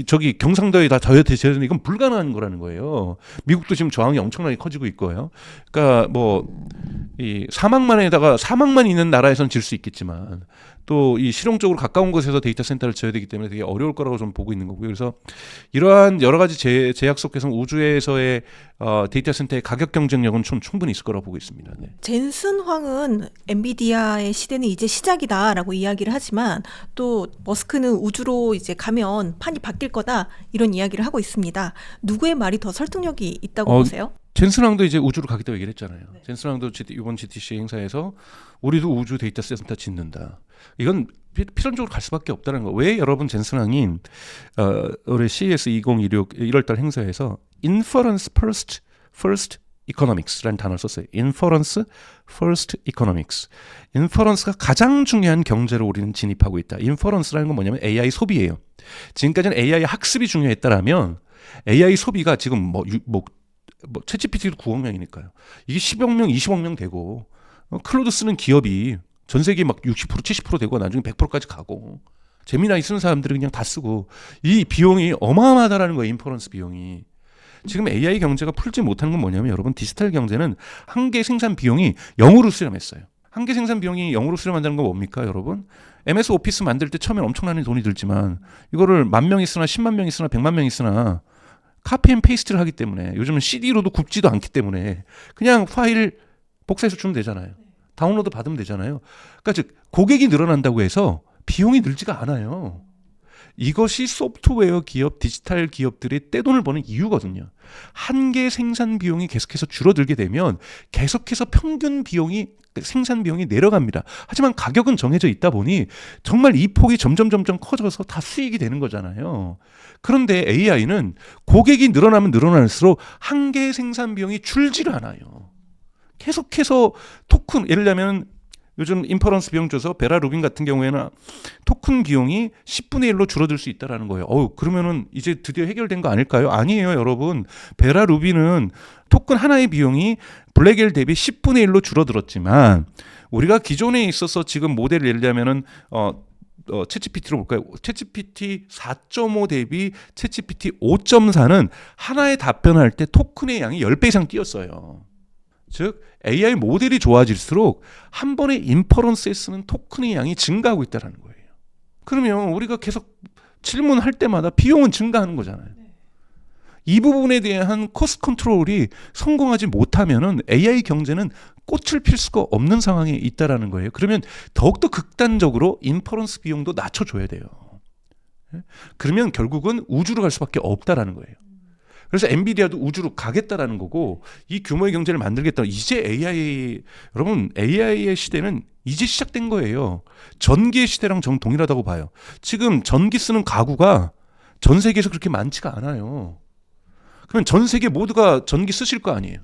저기 경상도에 다 저여되는 이건 불가능한 거라는 거예요. 미국도 지금 저항이 엄청나게 커지고 있고요. 그러니까 뭐 이 사막만 있는 나라에서는 질 수 있겠지만 또 이 실용적으로 가까운 곳에서 데이터 센터를 지어야 되기 때문에 되게 어려울 거라고 좀 보고 있는 거고요. 그래서 이러한 여러 가지 제약 속에서는 우주에서의 데이터 센터의 가격 경쟁력은 좀 충분히 있을 거라고 보고 있습니다. 네. 젠슨 황은 엔비디아의 시대는 이제 시작이다라고 이야기를 하지만 또 머스크는 우주로 이제 가면 판이 바뀔 거다 이런 이야기를 하고 있습니다. 누구의 말이 더 설득력이 있다고 보세요? 젠슨 황도 이제 우주로 가겠다고 얘기를 했잖아요. 네. 젠슨 황도 이번 GTC 행사에서 우리도 우주 데이터 센터 짓는다. 이건 필연적으로 갈 수밖에 없다는 거. 왜 여러분 젠슨 황이 올해 CES 2016 1월달 행사에서 Inference First Economics라는 단어를 썼어요. Inference First Economics. 인퍼런스가 가장 중요한 경제로 우리는 진입하고 있다. 인퍼런스라는 건 뭐냐면 AI 소비예요. 지금까지는 AI 학습이 중요했다라면 AI 소비가 지금 챗GPT도 9억 명이니까요. 이게 10억 명, 20억 명 되고 클로드 쓰는 기업이 전 세계 막 60%, 70% 되고 나중에 100%까지 가고 제미나이 쓰는 사람들이 그냥 다 쓰고 이 비용이 어마어마하다라는 거예요. 인퍼런스 비용이. 지금 AI 경제가 풀지 못하는 건 뭐냐면 여러분 디지털 경제는 한 개 생산 비용이 0으로 수렴했어요. 한 개 생산 비용이 0으로 수렴한다는 건 뭡니까 여러분? MS 오피스 만들 때 처음엔 엄청나게 돈이 들지만 이거를 10,000명이 쓰나 10만 명이 쓰나 100만 명이 쓰나 카피 앤 페이스트를 하기 때문에 요즘은 CD로도 굽지도 않기 때문에 그냥 파일 복사해서 주면 되잖아요. 다운로드 받으면 되잖아요. 그러니까 즉 고객이 늘어난다고 해서 비용이 늘지가 않아요. 이것이 소프트웨어 기업, 디지털 기업들의 떼돈을 버는 이유거든요. 한계 생산 비용이 계속해서 줄어들게 되면 계속해서 평균 비용이 생산 비용이 내려갑니다. 하지만 가격은 정해져 있다 보니 정말 이 폭이 점점 커져서 다 수익이 되는 거잖아요. 그런데 AI는 고객이 늘어나면 늘어날수록 한계 생산 비용이 줄지를 않아요. 계속해서 토큰, 예를 들면 요즘 인퍼런스 비용 줘서 베라 루빈 같은 경우에는 토큰 비용이 10분의 1로 줄어들 수 있다라는 거예요. 그러면은 이제 드디어 해결된 거 아닐까요? 아니에요, 여러분. 베라 루빈은 토큰 하나의 비용이 블랙엘 대비 10분의 1로 줄어들었지만 우리가 기존에 있어서 지금 모델을 예를 들면은 챗GPT로 볼까요? 챗GPT 4.5 대비 챗GPT 5.4는 하나의 답변할 때 토큰의 양이 10배 이상 뛰었어요. 즉 AI 모델이 좋아질수록 한 번에 인퍼런스에 쓰는 토큰의 양이 증가하고 있다는 거예요. 그러면 우리가 계속 질문할 때마다 비용은 증가하는 거잖아요. 이 부분에 대한 코스트 컨트롤이 성공하지 못하면은 AI 경제는 꽃을 필 수가 없는 상황에 있다라는 거예요. 그러면 더욱더 극단적으로 인퍼런스 비용도 낮춰줘야 돼요. 그러면 결국은 우주로 갈 수밖에 없다라는 거예요. 그래서 엔비디아도 우주로 가겠다라는 거고 이 규모의 경제를 만들겠다. 이제 여러분 AI의 시대는 이제 시작된 거예요. 전기의 시대랑 전 동일하다고 봐요. 지금 전기 쓰는 가구가 전 세계에서 그렇게 많지가 않아요. 그러면 전 세계 모두가 전기 쓰실 거 아니에요.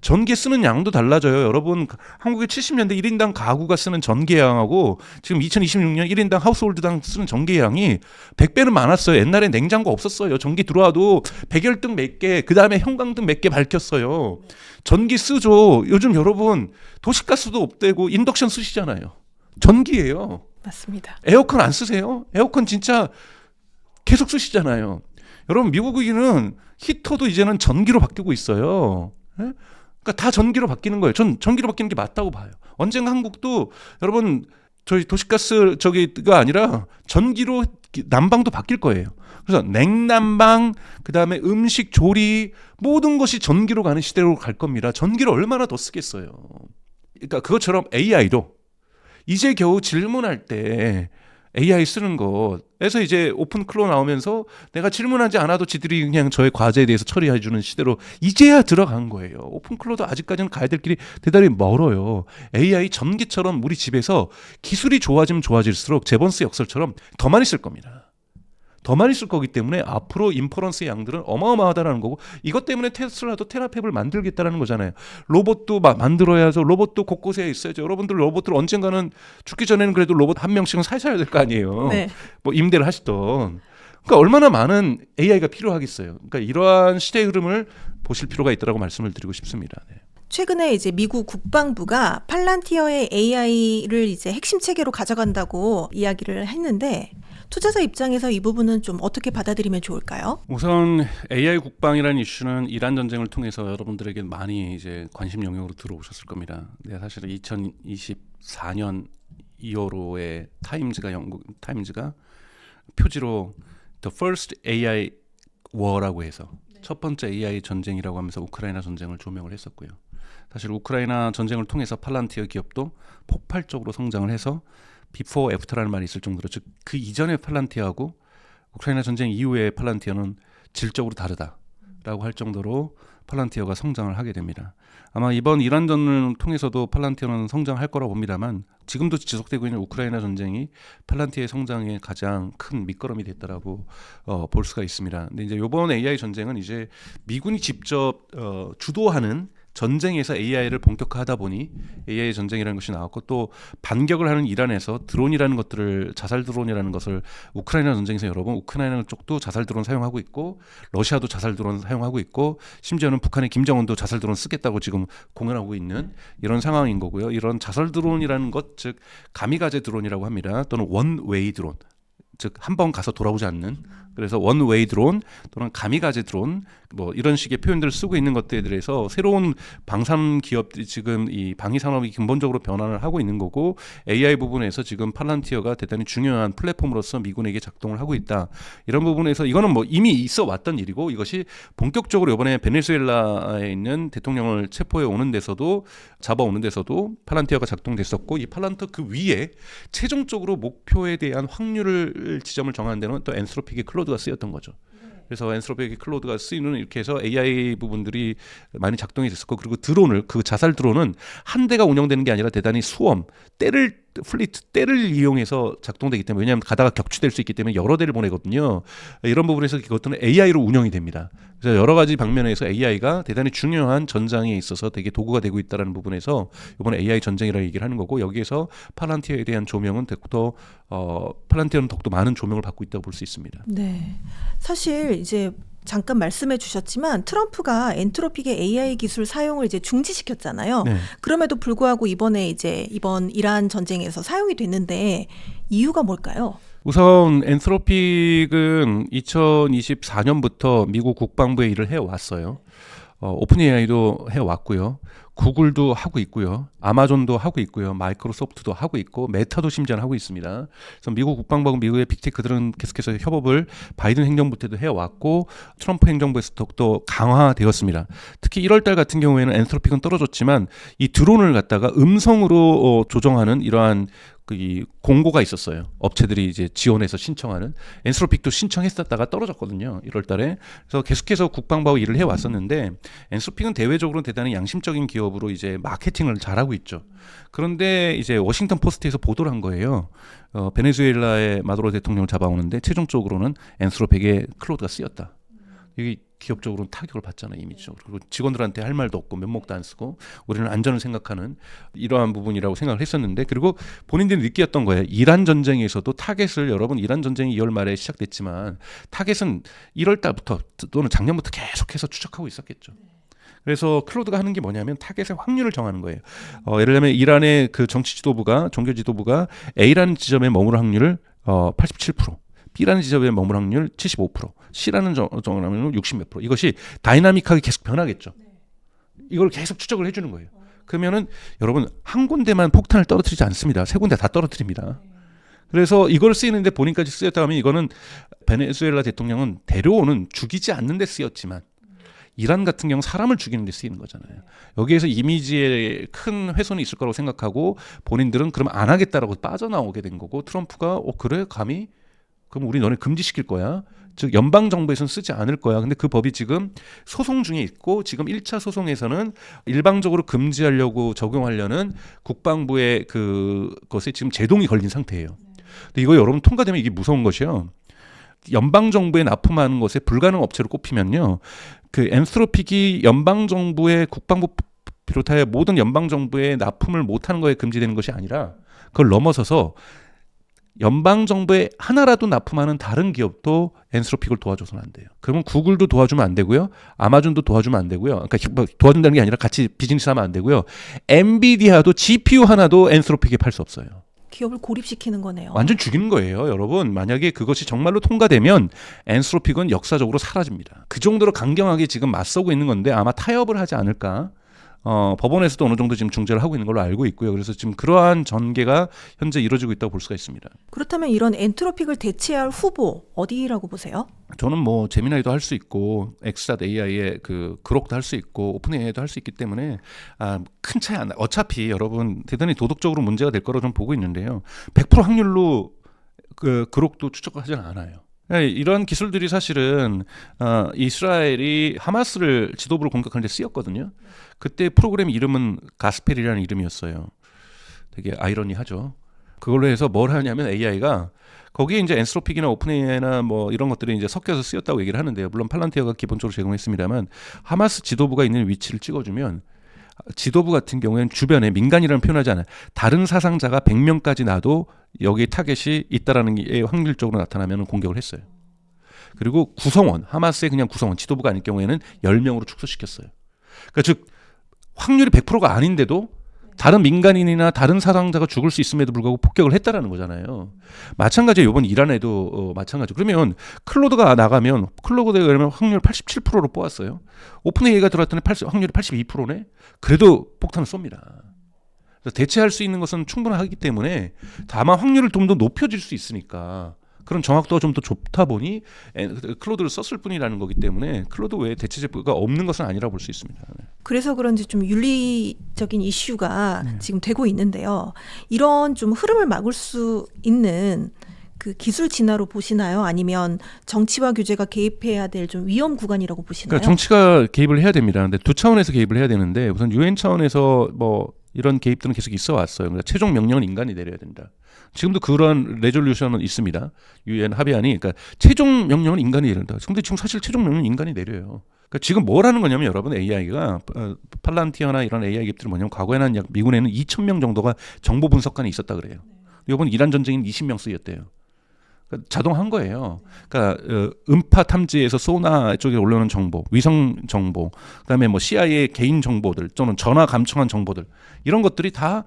전기 쓰는 양도 달라져요. 여러분 한국의 70년대 1인당 가구가 쓰는 전기량하고 지금 2026년 1인당 하우스홀드당 쓰는 전기량이 100배는 많았어요. 옛날에 냉장고 없었어요. 전기 들어와도 백열등 몇 개, 그 다음에 형광등 몇 개 밝혔어요. 전기 쓰죠. 요즘 여러분 도시가스도 없대고 인덕션 쓰시잖아요. 전기예요. 맞습니다. 에어컨 안 쓰세요? 에어컨 진짜 계속 쓰시잖아요. 여러분 미국인은 히터도 이제는 전기로 바뀌고 있어요. 그러니까 다 전기로 바뀌는 거예요. 전 전기로 바뀌는 게 맞다고 봐요. 언젠가 한국도 여러분 저희 도시가스 저기가 아니라 전기로 난방도 바뀔 거예요. 그래서 냉난방, 그다음에 음식 조리 모든 것이 전기로 가는 시대로 갈 겁니다. 전기를 얼마나 더 쓰겠어요. 그러니까 그것처럼 AI도 이제 겨우 질문할 때 AI 쓰는 것에서 이제 오픈 클로 나오면서 내가 질문하지 않아도 지들이 그냥 저의 과제에 대해서 처리해 주는 시대로 이제야 들어간 거예요. 오픈 클로도 아직까지는 가야 될 길이 대단히 멀어요. AI 전기처럼 우리 집에서 기술이 좋아지면 좋아질수록 제번스 역설처럼 더 많이 쓸 겁니다. 더 많이 쓸 거기 때문에 앞으로 인퍼런스의 양들은 어마어마하다는 거고 이것 때문에 테슬라도 테라팹을 만들겠다는 거잖아요. 로봇도 만들어야죠. 로봇도 곳곳에 있어야죠. 여러분들 로봇들 언젠가는 죽기 전에는 그래도 로봇 한 명씩은 사셔야 될 거 아니에요. 네. 뭐 임대를 하시던. 그러니까 얼마나 많은 AI가 필요하겠어요. 그러니까 이러한 시대의 흐름을 보실 필요가 있다고 말씀을 드리고 싶습니다. 네. 최근에 이제 미국 국방부가 팔란티어의 AI를 이제 핵심 체계로 가져간다고 이야기를 했는데 투자자 입장에서 이 부분은 좀 어떻게 받아들이면 좋을까요? 우선 AI 국방이라는 이슈는 이란 전쟁을 통해서 여러분들에게 많이 이제 관심 영역으로 들어오셨을 겁니다. 네, 사실은 2024년 2월호에 영국 타임즈가 표지로 The First AI War라고 해서 첫 번째 AI 전쟁이라고 하면서 우크라이나 전쟁을 조명을 했었고요. 사실 우크라이나 전쟁을 통해서 팔란티어 기업도 폭발적으로 성장을 해서 비포 애프터라는 말이 있을 정도로 즉 그 이전의 팔란티어하고 우크라이나 전쟁 이후의 팔란티어는 질적으로 다르다라고 할 정도로 팔란티어가 성장을 하게 됩니다. 아마 이번 이란전을 통해서도 팔란티어는 성장할 거라고 봅니다만 지금도 지속되고 있는 우크라이나 전쟁이 팔란티어의 성장에 가장 큰 밑거름이 됐다라고 볼 수가 있습니다. 근데 이제 이번 AI 전쟁은 이제 미군이 직접 주도하는 전쟁에서 AI를 본격화하다 보니 AI 전쟁이라는 것이 나왔고 또 반격을 하는 이란에서 드론이라는 것들을 자살 드론이라는 것을 우크라이나 전쟁에서 여러분 우크라이나 쪽도 자살 드론 사용하고 있고 러시아도 자살 드론 사용하고 있고 심지어는 북한의 김정은도 자살 드론 쓰겠다고 지금 공언하고 있는 이런 상황인 거고요. 이런 자살 드론이라는 것 즉 가미가제 드론이라고 합니다. 또는 원웨이 드론 즉 한 번 가서 돌아오지 않는 그래서 원웨이 드론 또는 가미가제 드론 뭐 이런 식의 표현들을 쓰고 있는 것들에 대해서 새로운 방산 기업들이 지금 이 방위 산업이 근본적으로 변화를 하고 있는 거고 AI 부분에서 지금 팔란티어가 대단히 중요한 플랫폼으로서 미군에게 작동을 하고 있다. 이런 부분에서 이거는 뭐 이미 있어 왔던 일이고 이것이 본격적으로 이번에 베네수엘라에 있는 대통령을 체포해 오는 데서도 잡아오는 데서도 팔란티어가 작동됐었고 이 팔란티어 그 위에 최종적으로 목표에 대한 확률을 지점을 정하는 데는 또 엔트로픽의 클로드가 쓰였던 거죠. 그래서 엔트로픽의 클로드가 쓰이는 이렇게 해서 AI 부분들이 많이 작동이 됐었고 그리고 드론을 그 자살 드론은 한 대가 운영되는 게 아니라 대단히 수험 때를 이용해서 작동되기 때문에 왜냐하면 가다가 격추될 수 있기 때문에 여러 대를 보내거든요. 이런 부분에서 그것들은 AI로 운영이 됩니다. 그래서 여러 가지 방면에서 AI가 대단히 중요한 전장에 있어서 되게 도구가 되고 있다는 부분에서 이번에 AI 전쟁이라고 얘기를 하는 거고 여기에서 팔란티어에 대한 조명은 더욱더 팔란티어는 더욱더 많은 조명을 받고 있다고 볼 수 있습니다. 네. 사실 이제 잠깐 말씀해 주셨지만 트럼프가 엔트로픽의 AI 기술 사용을 이제 중지시켰잖아요. 네. 그럼에도 불구하고 이번 이란 전쟁에서 사용이 됐는데 이유가 뭘까요? 우선 엔트로픽은 2024년부터 미국 국방부에 일을 해왔어요. 오픈 AI도 해왔고요. 구글도 하고 있고요. 아마존도 하고 있고요. 마이크로소프트도 하고 있고 메타도 심지어 하고 있습니다. 그래서 미국 국방부하고 미국의 빅테크들은 계속해서 협업을 바이든 행정부 때도 해왔고 트럼프 행정부에서 더욱더 강화되었습니다. 특히 1월달 같은 경우에는 엔트로픽은 떨어졌지만 이 드론을 갖다가 음성으로 조정하는 이러한 이 공고가 있었어요. 업체들이 이제 지원해서 신청하는 엔트로픽도 신청했었다가 떨어졌거든요. 1월달에. 그래서 계속해서 국방부하고 일을 해왔었는데 엔트로픽은 대외적으로 대단히 양심적인 기업으로 이제 마케팅을 잘하고 있죠. 그런데 이제 워싱턴 포스트에서 보도를 한 거예요. 베네수엘라의 마두로 대통령을 잡아오는데 최종적으로는 엔트로픽의 클로드가 쓰였다. 이게 기업적으로는 타격을 받잖아요, 이미지적으로. 그리고 직원들한테 할 말도 없고 면목도 안 쓰고 우리는 안전을 생각하는 이러한 부분이라고 생각을 했었는데 그리고 본인들이 느꼈던 거예요. 이란 전쟁에서도 타겟을 여러분 이란 전쟁이 2월 말에 시작됐지만 타겟은 1월 달부터 또는 작년부터 계속해서 추적하고 있었겠죠. 그래서 클로드가 하는 게 뭐냐면 타겟의 확률을 정하는 거예요. 예를 들면 이란의 그 정치 지도부가 종교 지도부가 A라는 지점에 머무를 확률을 87%. B라는 지점에 머물 확률 75%, C라는 정확률 60몇 %. 이것이 다이나믹하게 계속 변하겠죠. 이걸 계속 추적을 해주는 거예요. 그러면은 여러분 한 군데만 폭탄을 떨어뜨리지 않습니다. 세 군데 다 떨어뜨립니다. 그래서 이걸 쓰이는데 본인까지 쓰였다 하면 이거는 베네수엘라 대통령은 데려오는 죽이지 않는 데 쓰였지만 이란 같은 경우 사람을 죽이는 데 쓰이는 거잖아요. 여기에서 이미지에 큰 훼손이 있을 거라고 생각하고 본인들은 그럼 안 하겠다라고 빠져나오게 된 거고 트럼프가 그래 감히 그럼 우리 너네 금지시킬 거야. 즉 연방정부에서는 쓰지 않을 거야. 근데 그 법이 지금 소송 중에 있고 지금 1차 소송에서는 일방적으로 금지하려고 적용하려는 국방부의 그것에 지금 제동이 걸린 상태예요. 근데 이거 여러분 통과되면 이게 무서운 것이요. 연방정부에 납품하는 것에 불가능 업체로 꼽히면요. 그 엔트로픽이 연방정부의 국방부 비롯하여 모든 연방정부에 납품을 못하는 거에 금지되는 것이 아니라 그걸 넘어서서 연방정부에 하나라도 납품하는 다른 기업도 엔트로픽을 도와줘서는 안 돼요. 그러면 구글도 도와주면 안 되고요. 아마존도 도와주면 안 되고요. 그러니까 도와준다는 게 아니라 같이 비즈니스 하면 안 되고요. 엔비디아도 GPU 하나도 엔트로픽에 팔 수 없어요. 기업을 고립시키는 거네요. 완전 죽이는 거예요. 여러분 만약에 그것이 정말로 통과되면 엔트로픽은 역사적으로 사라집니다. 그 정도로 강경하게 지금 맞서고 있는 건데 아마 타협을 하지 않을까. 법원에서도 어느 정도 지금 중재를 하고 있는 걸로 알고 있고요. 그래서 지금 그러한 전개가 현재 이루어지고 있다고 볼 수가 있습니다. 그렇다면 이런 엔트로픽을 대체할 후보 어디라고 보세요? 저는 뭐 제미나이도 할 수 있고 X.AI의 그 그록도 할 수 있고 오픈 AI도 할 수 있기 때문에 큰 차이 안 나. 어차피 여러분 대단히 도덕적으로 문제가 될 거라고 좀 보고 있는데요. 100% 확률로 그 그록도 추적하지는 않아요. 이런 기술들이 사실은 이스라엘이 하마스를 지도부를 공격하는 데 쓰였거든요. 그때 프로그램 이름은 가스펠이라는 이름이었어요. 되게 아이러니하죠. 그걸로 해서 뭘 하냐면 AI가 거기에 이제 엔트로픽이나 오픈 AI나 뭐 이런 것들이 이제 섞여서 쓰였다고 얘기를 하는데요. 물론 팔란티어가 기본적으로 제공했습니다만 하마스 지도부가 있는 위치를 찍어주면 지도부 같은 경우에는 주변에 민간이라는 표현하지 않아요. 다른 사상자가 100명까지 나도 여기 타겟이 있다라는 게 확률적으로 나타나면 공격을 했어요. 그리고 구성원, 하마스의 그냥 구성원, 지도부가 아닐 경우에는 10명으로 축소시켰어요. 그러니까 즉 확률이 100%가 아닌데도 다른 민간인이나 다른 사상자가 죽을 수 있음에도 불구하고 폭격을 했다라는 거잖아요. 마찬가지예요. 이번 이란에도 마찬가지. 그러면 클로드가 나가면 클로드가 그러면 확률 87%로 뽑았어요. 오픈 AI가 들어왔더니 확률이 82%네. 그래도 폭탄을 쏩니다. 그래서 대체할 수 있는 것은 충분하기 때문에 다만 확률을 좀 더 높여질 수 있으니까 그런 정확도가 좀 더 좋다 보니 클로드를 썼을 뿐이라는 거기 때문에 클로드 외에 대체제가 없는 것은 아니라고 볼 수 있습니다. 네. 그래서 그런지 좀 윤리적인 이슈가 지금 되고 있는데요. 이런 좀 흐름을 막을 수 있는 그 기술 진화로 보시나요? 아니면 정치와 규제가 개입해야 될 좀 위험 구간이라고 보시나요? 그러니까 정치가 개입을 해야 됩니다. 근데 두 차원에서 개입을 해야 되는데 우선 유엔 차원에서 뭐 이런 개입들은 계속 있어 왔어요. 그러니까 최종 명령은 인간이 내려야 된다. 지금도 그런 레졸루션은 있습니다. 유엔 합의안이 그러니까 최종 명령은 인간이 내려야 된다. 근데 지금 사실 최종 명령은 인간이 내려요. 그러니까 지금 뭘 하는 거냐면 여러분 AI가 팔란티어나 이런 AI 기업들은 뭐냐면 과거에는 약 미군에는 2,000명 정도가 정보 분석관이 있었다 그래요. 이번 이란 전쟁인 20명 쓰였대요. 그러니까 자동한 거예요. 그러니까 음파 탐지에서 소나 쪽에 올라오는 정보, 위성 정보, 그다음에 뭐 CIA 개인 정보들 또는 전화 감청한 정보들 이런 것들이 다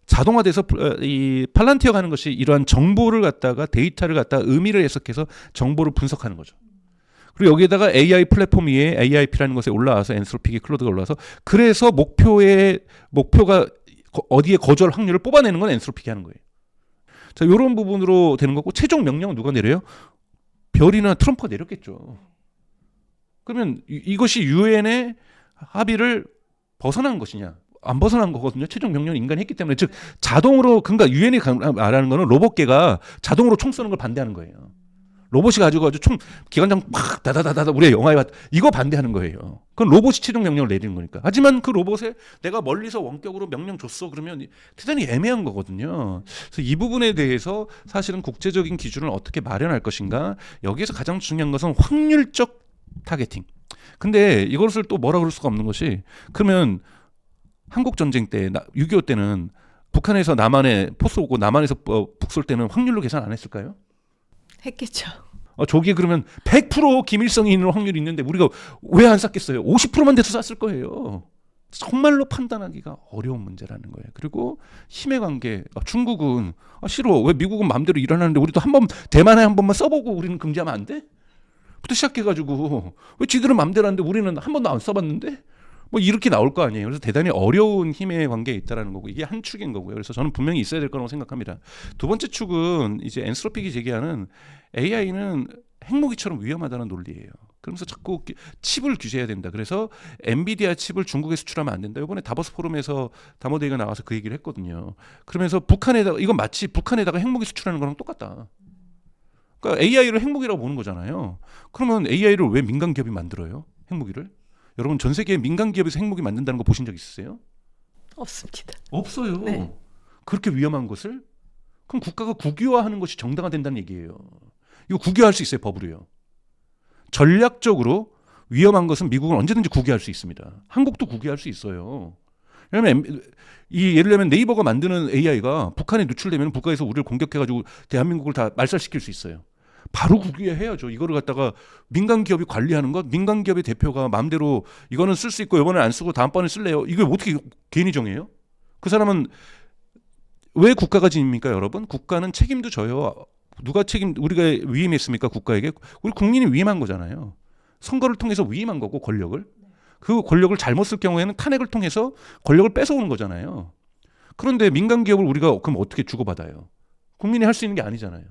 자동화돼서 이 팔란티어가 하는 것이 이러한 정보를 갖다가 데이터를 갖다가 의미를 해석해서 정보를 분석하는 거죠. 그리고 여기에다가 AI 플랫폼 위에 AIP라는 것에 올라와서 엔트로픽이 클로드가 올라와서 그래서 목표가 어디에 거주할 확률을 뽑아내는 건 엔트로픽이 하는 거예요. 자, 이런 부분으로 되는 거고 최종 명령은 누가 내려요? 별이나 트럼프가 내렸겠죠. 그러면 이것이 유엔의 합의를 벗어난 것이냐? 안 벗어난 거거든요. 최종 명령은 인간이 했기 때문에 즉 자동으로 그러니까 유엔이 말하는 거는 로봇계가 자동으로 총 쏘는 걸 반대하는 거예요. 로봇이 가지고 총 기관장 막 다다다다다 우리가 영화에 봤 이거 반대하는 거예요. 그건 로봇이 최종 명령을 내리는 거니까. 하지만 그 로봇에 내가 멀리서 원격으로 명령 줬어 그러면 대단히 애매한 거거든요. 그래서 이 부분에 대해서 사실은 국제적인 기준을 어떻게 마련할 것인가. 여기에서 가장 중요한 것은 확률적 타겟팅. 근데 이것을 또 뭐라 그럴 수가 없는 것이 그러면 한국 전쟁 때 6.25 때는 북한에서 남한에 포 쏘고 남한에서 북 쏠 때는 확률로 계산 안 했을까요? 했겠죠. 저기 그러면 100% 김일성이 있는 확률이 있는데 우리가 왜 안 쐈겠어요? 50%만 돼서 쐈을 거예요. 정말로 판단하기가 어려운 문제라는 거예요. 그리고 힘의 관계. 중국은 싫어. 왜 미국은 마음대로 일어나는데 우리도 한번 대만에 한 번만 써보고 우리는 금지하면 안 돼? 부터 시작해가지고 왜 지들은 마음대로 하는데 우리는 한 번도 안 써봤는데? 뭐 이렇게 나올 거 아니에요. 그래서 대단히 어려운 힘의 관계에 있다라는 거고 이게 한 축인 거고요. 그래서 저는 분명히 있어야 될 거라고 생각합니다. 두 번째 축은 이제 엔트로픽이 제기하는 AI는 핵무기처럼 위험하다는 논리예요. 그러면서 자꾸 칩을 규제해야 된다. 그래서 엔비디아 칩을 중국에 수출하면 안 된다. 이번에 다보스 포럼에서 다모데이가 나와서 그 얘기를 했거든요. 그러면서 북한에다가 이건 마치 북한에다가 핵무기 수출하는 거랑 똑같다. 그러니까 AI를 핵무기라고 보는 거잖아요. 그러면 AI를 왜 민간 기업이 만들어요? 핵무기를? 여러분 전 세계 민간 기업에서 핵무기 만든다는 거 보신 적 있으세요? 없습니다. 없어요. 네. 그렇게 위험한 것을 그럼 국가가 국유화하는 것이 정당화된다는 얘기예요. 이거 국유화할 수 있어요, 법으로요. 전략적으로 위험한 것은 미국은 언제든지 국유화할 수 있습니다. 한국도 국유화할 수 있어요. 왜냐하면 예를 들면 네이버가 만드는 AI가 북한에 누출되면 북한에서 우리를 공격해가지고 대한민국을 다 말살시킬 수 있어요. 바로 국유화해야죠. 이거를 갖다가 민간 기업이 관리하는 것, 민간 기업의 대표가 마음대로 이거는 쓸 수 있고 이번에 안 쓰고 다음번에 쓸래요. 이거 어떻게 괜히 정해요? 그 사람은 왜 국가가 집니까, 여러분? 국가는 책임도 져요. 누가 우리가 위임했습니까, 국가에게? 우리 국민이 위임한 거잖아요. 선거를 통해서 위임한 거고 권력을. 그 권력을 잘못 쓸 경우에는 탄핵을 통해서 권력을 뺏어오는 거잖아요. 그런데 민간 기업을 우리가 그럼 어떻게 주고받아요? 국민이 할 수 있는 게 아니잖아요.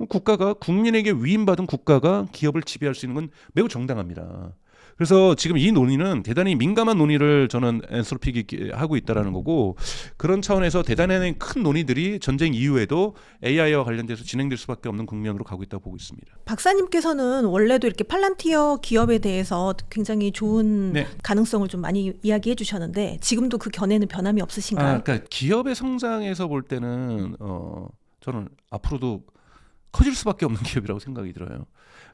국가가 국민에게 위임받은 국가가 기업을 지배할 수 있는 건 매우 정당합니다. 그래서 지금 이 논의는 대단히 민감한 논의를 저는 엔트로픽이 하고 있다라는 거고 그런 차원에서 대단히 큰 논의들이 전쟁 이후에도 AI와 관련돼서 진행될 수밖에 없는 국면으로 가고 있다고 보고 있습니다. 박사님께서는 원래도 이렇게 팔란티어 기업에 대해서 굉장히 좋은 네. 가능성을 좀 많이 이야기해 주셨는데 지금도 그 견해는 변함이 없으신가요? 그러니까 기업의 성장에서 볼 때는 저는 앞으로도 커질 수밖에 없는 기업이라고 생각이 들어요.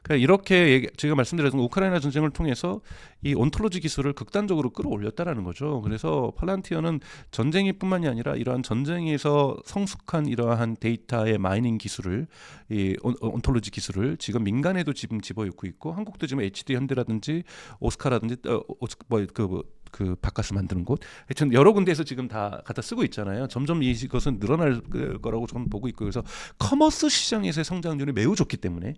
그러니까 이렇게 제가 말씀드렸던 우크라이나 전쟁을 통해서 이 온톨로지 기술을 극단적으로 끌어올렸다라는 거죠. 그래서 팔란티어는 전쟁이뿐만이 아니라 이러한 전쟁에서 성숙한 이러한 데이터의 마이닝 기술을 이 온톨로지 기술을 지금 민간에도 지금 집어넣고 있고 한국도 지금 HD 현대라든지 오스카라든지 그 바카스 만드는 곳, 하여튼 여러 군데에서 지금 다 갖다 쓰고 있잖아요. 점점 이것은 늘어날 거라고 저는 보고 있고, 그래서 커머스 시장에서의 성장률이 매우 좋기 때문에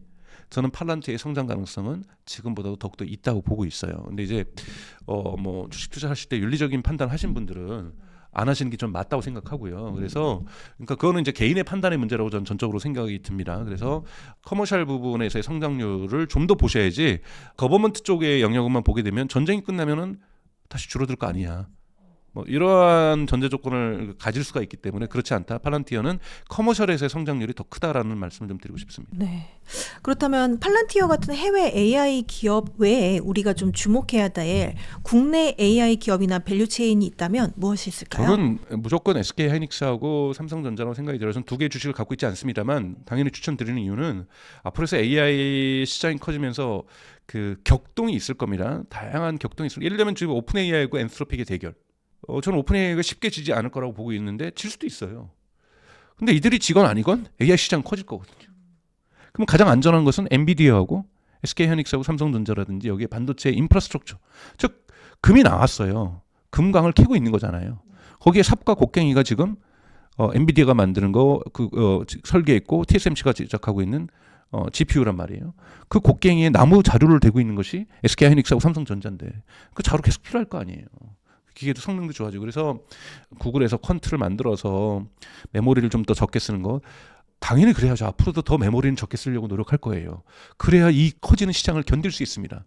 저는 팔란티의 성장 가능성은 지금보다도 더욱더 있다고 보고 있어요. 근데 이제 뭐 주식 투자하실 때 윤리적인 판단 하신 분들은 안 하시는 게 좀 맞다고 생각하고요. 그래서 그러니까 그거는 이제 개인의 판단의 문제라고 저는 전적으로 생각이 듭니다. 그래서 커머셜 부분에서의 성장률을 좀 더 보셔야지, 거버먼트 쪽의 영역만 보게 되면 전쟁이 끝나면은 다시 줄어들 거 아니야. 뭐 이러한 전제 조건을 가질 수가 있기 때문에 그렇지 않다. 팔란티어는 커머셜에서의 성장률이 더 크다라는 말씀을 좀 드리고 싶습니다. 네. 그렇다면 팔란티어 같은 해외 AI 기업 외에 우리가 좀 주목해야 될 국내 AI 기업이나 밸류체인이 있다면 무엇이 있을까요? 저는 무조건 SK 하이닉스하고 삼성전자라고 생각이 들어서 두 개의 주식을 갖고 있지 않습니다만, 당연히 추천드리는 이유는 앞으로서 AI 시장이 커지면서 그 격동이 있을 겁니다. 다양한 격동이 있을. 예를 들면 지금 오픈 AI하고 엔트로픽의 대결. 저는 오픈 AI가 쉽게 지지 않을 거라고 보고 있는데 질 수도 있어요. 근데 이들이 지건 아니건 AI 시장 커질 거거든요. 그럼 가장 안전한 것은 엔비디아하고 SK 하이닉스하고 삼성전자라든지 여기에 반도체 인프라스트럭처, 즉 금이 나왔어요. 금강을 캐고 있는 거잖아요. 거기에 삽과 곡괭이가 지금 엔비디아가 만드는 거 설계했고 TSMC가 제작하고 있는 GPU란 말이에요. 그 곡괭이에 나무 자루를 대고 있는 것이 SK 하이닉스하고 삼성전자인데 그 자루 계속 필요할 거 아니에요. 기계도 성능도 좋아지고. 그래서 구글에서 퀀트를 만들어서 메모리를 좀 더 적게 쓰는 거, 당연히 그래야죠. 앞으로도 더 메모리는 적게 쓰려고 노력할 거예요. 그래야 이 커지는 시장을 견딜 수 있습니다.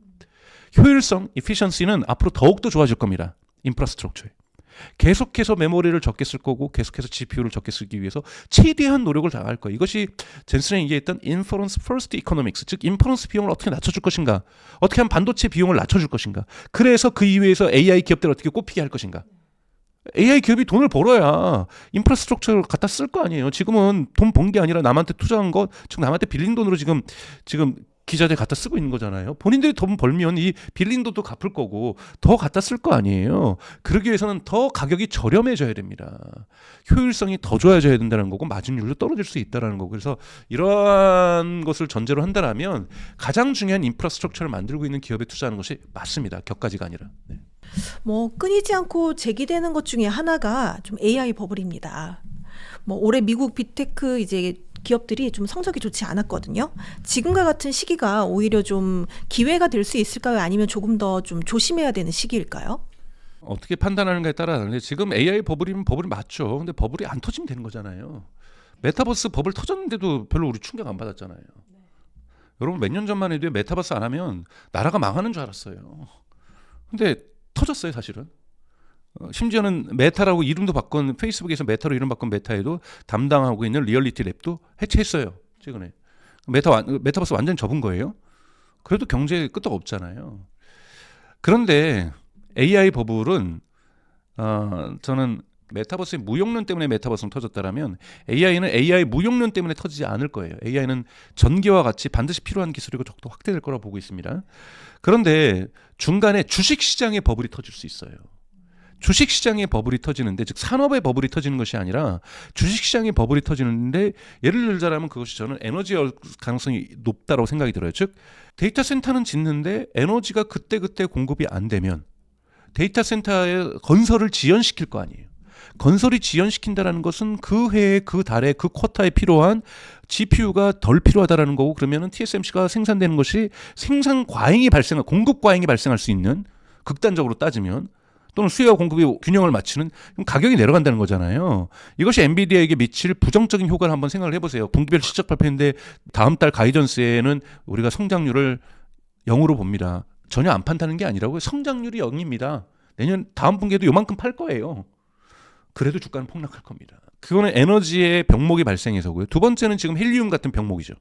효율성, efficiency는 앞으로 더욱더 좋아질 겁니다. 인프라스트럭처에. 계속해서 메모리를 적게 쓸 거고 계속해서 GPU를 적게 쓰기 위해서 최대한 노력을 다할 거예요. 이것이 젠슨이 얘기했던 인퍼런스 퍼스트 이코노믹스, 즉 인퍼런스 비용을 어떻게 낮춰줄 것인가, 어떻게 하면 반도체 비용을 낮춰줄 것인가, 그래서 그 이외에서 AI 기업들을 어떻게 꼽히게 할 것인가. AI 기업이 돈을 벌어야 인프라스트럭처를 갖다 쓸 거 아니에요. 지금은 돈 번 게 아니라 남한테 투자한 것, 즉 남한테 빌린 돈으로 지금 기자재 갖다 쓰고 있는 거잖아요. 본인들이 돈 벌면 이 빌린 돈도 갚을 거고 더 갖다 쓸 거 아니에요. 그러기 위해서는 더 가격이 저렴해져야 됩니다. 효율성이 더 좋아져야 된다는 거고 마진율도 떨어질 수 있다는 거고. 그래서 이러한 것을 전제로 한다면 가장 중요한 인프라스트럭처를 만들고 있는 기업에 투자하는 것이 맞습니다. 격가지가 아니라. 네. 뭐 끊이지 않고 제기되는 것 중에 하나가 좀 AI 버블입니다. 뭐 올해 미국 빅테크 이제 기업들이 좀 성적이 좋지 않았거든요. 지금과 같은 시기가 오히려 좀 기회가 될 수 있을까요? 아니면 조금 더 좀 조심해야 되는 시기일까요? 어떻게 판단하는가에 따라 다른데, 지금 AI 버블이면 버블이 맞죠. 근데 버블이 안 터지면 되는 거잖아요. 메타버스 버블 터졌는데도 별로 우리 충격 안 받았잖아요. 여러분 몇 년 전만 해도 메타버스 안 하면 나라가 망하는 줄 알았어요. 근데 터졌어요, 사실은. 심지어는 메타라고 이름도 바꾼, 페이스북에서 메타로 이름 바꾼 메타에도 담당하고 있는 리얼리티 랩도 해체했어요, 최근에. 메타버스 완전 접은 거예요. 그래도 경제에 끄떡 없잖아요. 그런데 AI 버블은 저는 메타버스의 무용론 때문에 메타버스는 터졌다라면 AI는 AI 무용론 때문에 터지지 않을 거예요. AI는 전기와 같이 반드시 필요한 기술이고 적도 확대될 거라고 보고 있습니다. 그런데 중간에 주식시장의 버블이 터질 수 있어요. 주식시장의 버블이 터지는데, 즉 산업의 버블이 터지는 것이 아니라 주식시장의 버블이 터지는데, 예를 들자면 그것이 저는 에너지 가능성이 높다고 생각이 들어요. 즉 데이터 센터는 짓는데 에너지가 그때그때 공급이 안 되면 데이터 센터의 건설을 지연시킬 거 아니에요. 건설이 지연시킨다는 것은 그 해에 그 달에 그 쿼터에 필요한 GPU가 덜 필요하다라는 거고, 그러면은 TSMC가 생산되는 것이 생산 과잉이 발생할, 공급 과잉이 발생할 수 있는, 극단적으로 따지면, 또는 수요와 공급이 균형을 맞추는, 그럼 가격이 내려간다는 거잖아요. 이것이 엔비디아에게 미칠 부정적인 효과를 한번 생각을 해보세요. 분기별 실적 발표인데 다음 달 가이던스에는 우리가 성장률을 0으로 봅니다. 전혀 안 판다는 게 아니라고요. 성장률이 0입니다. 내년 다음 분기에도 요만큼 팔 거예요. 그래도 주가는 폭락할 겁니다. 그거는 에너지의 병목이 발생해서고요. 두 번째는 지금 헬리움 같은 병목이죠.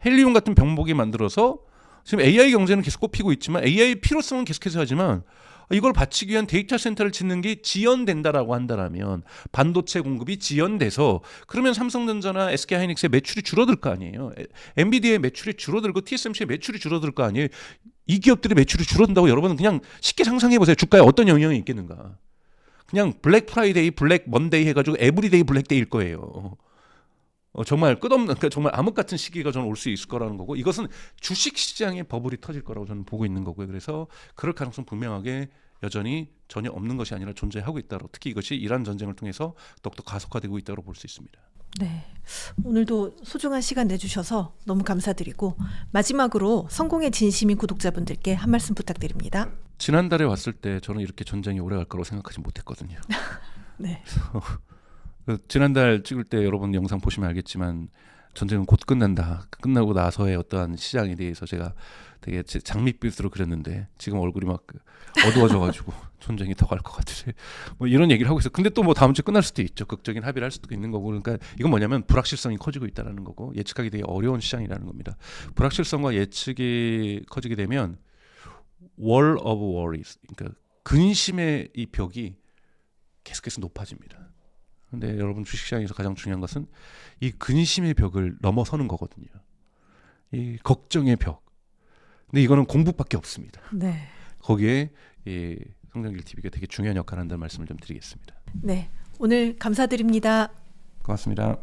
헬리움 같은 병목이 만들어서 지금 AI 경제는 계속 꼽히고 있지만 AI 필요성은 계속해서 하지만 이걸 받치기 위한 데이터 센터를 짓는 게 지연된다라고 한다면, 반도체 공급이 지연돼서, 그러면 삼성전자나 SK하이닉스의 매출이 줄어들 거 아니에요. 엔비디아의 매출이 줄어들고 TSMC의 매출이 줄어들 거 아니에요. 이 기업들의 매출이 줄어든다고 여러분은 그냥 쉽게 상상해 보세요. 주가에 어떤 영향이 있겠는가. 그냥 블랙 프라이데이, 블랙 먼데이 해가지고 에브리데이 블랙데이일 거예요. 정말 끝없는, 그러니까 정말 암흑 같은 시기가 저는 올 수 있을 거라는 거고, 이것은 주식 시장의 버블이 터질 거라고 저는 보고 있는 거고요. 그래서 그럴 가능성 분명하게 여전히 전혀 없는 것이 아니라 존재하고 있다로, 특히 이것이 이란 전쟁을 통해서 더욱더 가속화되고 있다고 볼 수 있습니다. 네. 오늘도 소중한 시간 내주셔서 너무 감사드리고 마지막으로 성공의 진심인 구독자분들께 한 말씀 부탁드립니다. 지난달에 왔을 때 저는 이렇게 전쟁이 오래 갈 거라고 생각하지 못했거든요. 네. 지난달 찍을 때 여러분 영상 보시면 알겠지만 전쟁은 곧 끝난다. 끝나고 나서의 어떠한 시장에 대해서 제가 되게 장밋빛으로 그렸는데 지금 얼굴이 막 어두워져가지고 전쟁이 더 갈 것 같으세요. 뭐 이런 얘기를 하고 있어. 근데 또 뭐 다음 주에 끝날 수도 있죠. 극적인 합의를 할 수도 있는 거고. 그러니까 이건 뭐냐면 불확실성이 커지고 있다는 거고 예측하기 되게 어려운 시장이라는 겁니다. 불확실성과 예측이 커지게 되면 wall of worries, 그러니까 근심의 이 벽이 계속해서 높아집니다. 근데 여러분 주식시장에서 가장 중요한 것은 이 근심의 벽을 넘어서는 거거든요. 이 걱정의 벽. 근데 이거는 공부밖에 없습니다. 네. 거기에 이 성장길 TV가 되게 중요한 역할을 한다는 말씀을 좀 드리겠습니다. 네. 오늘 감사드립니다. 고맙습니다.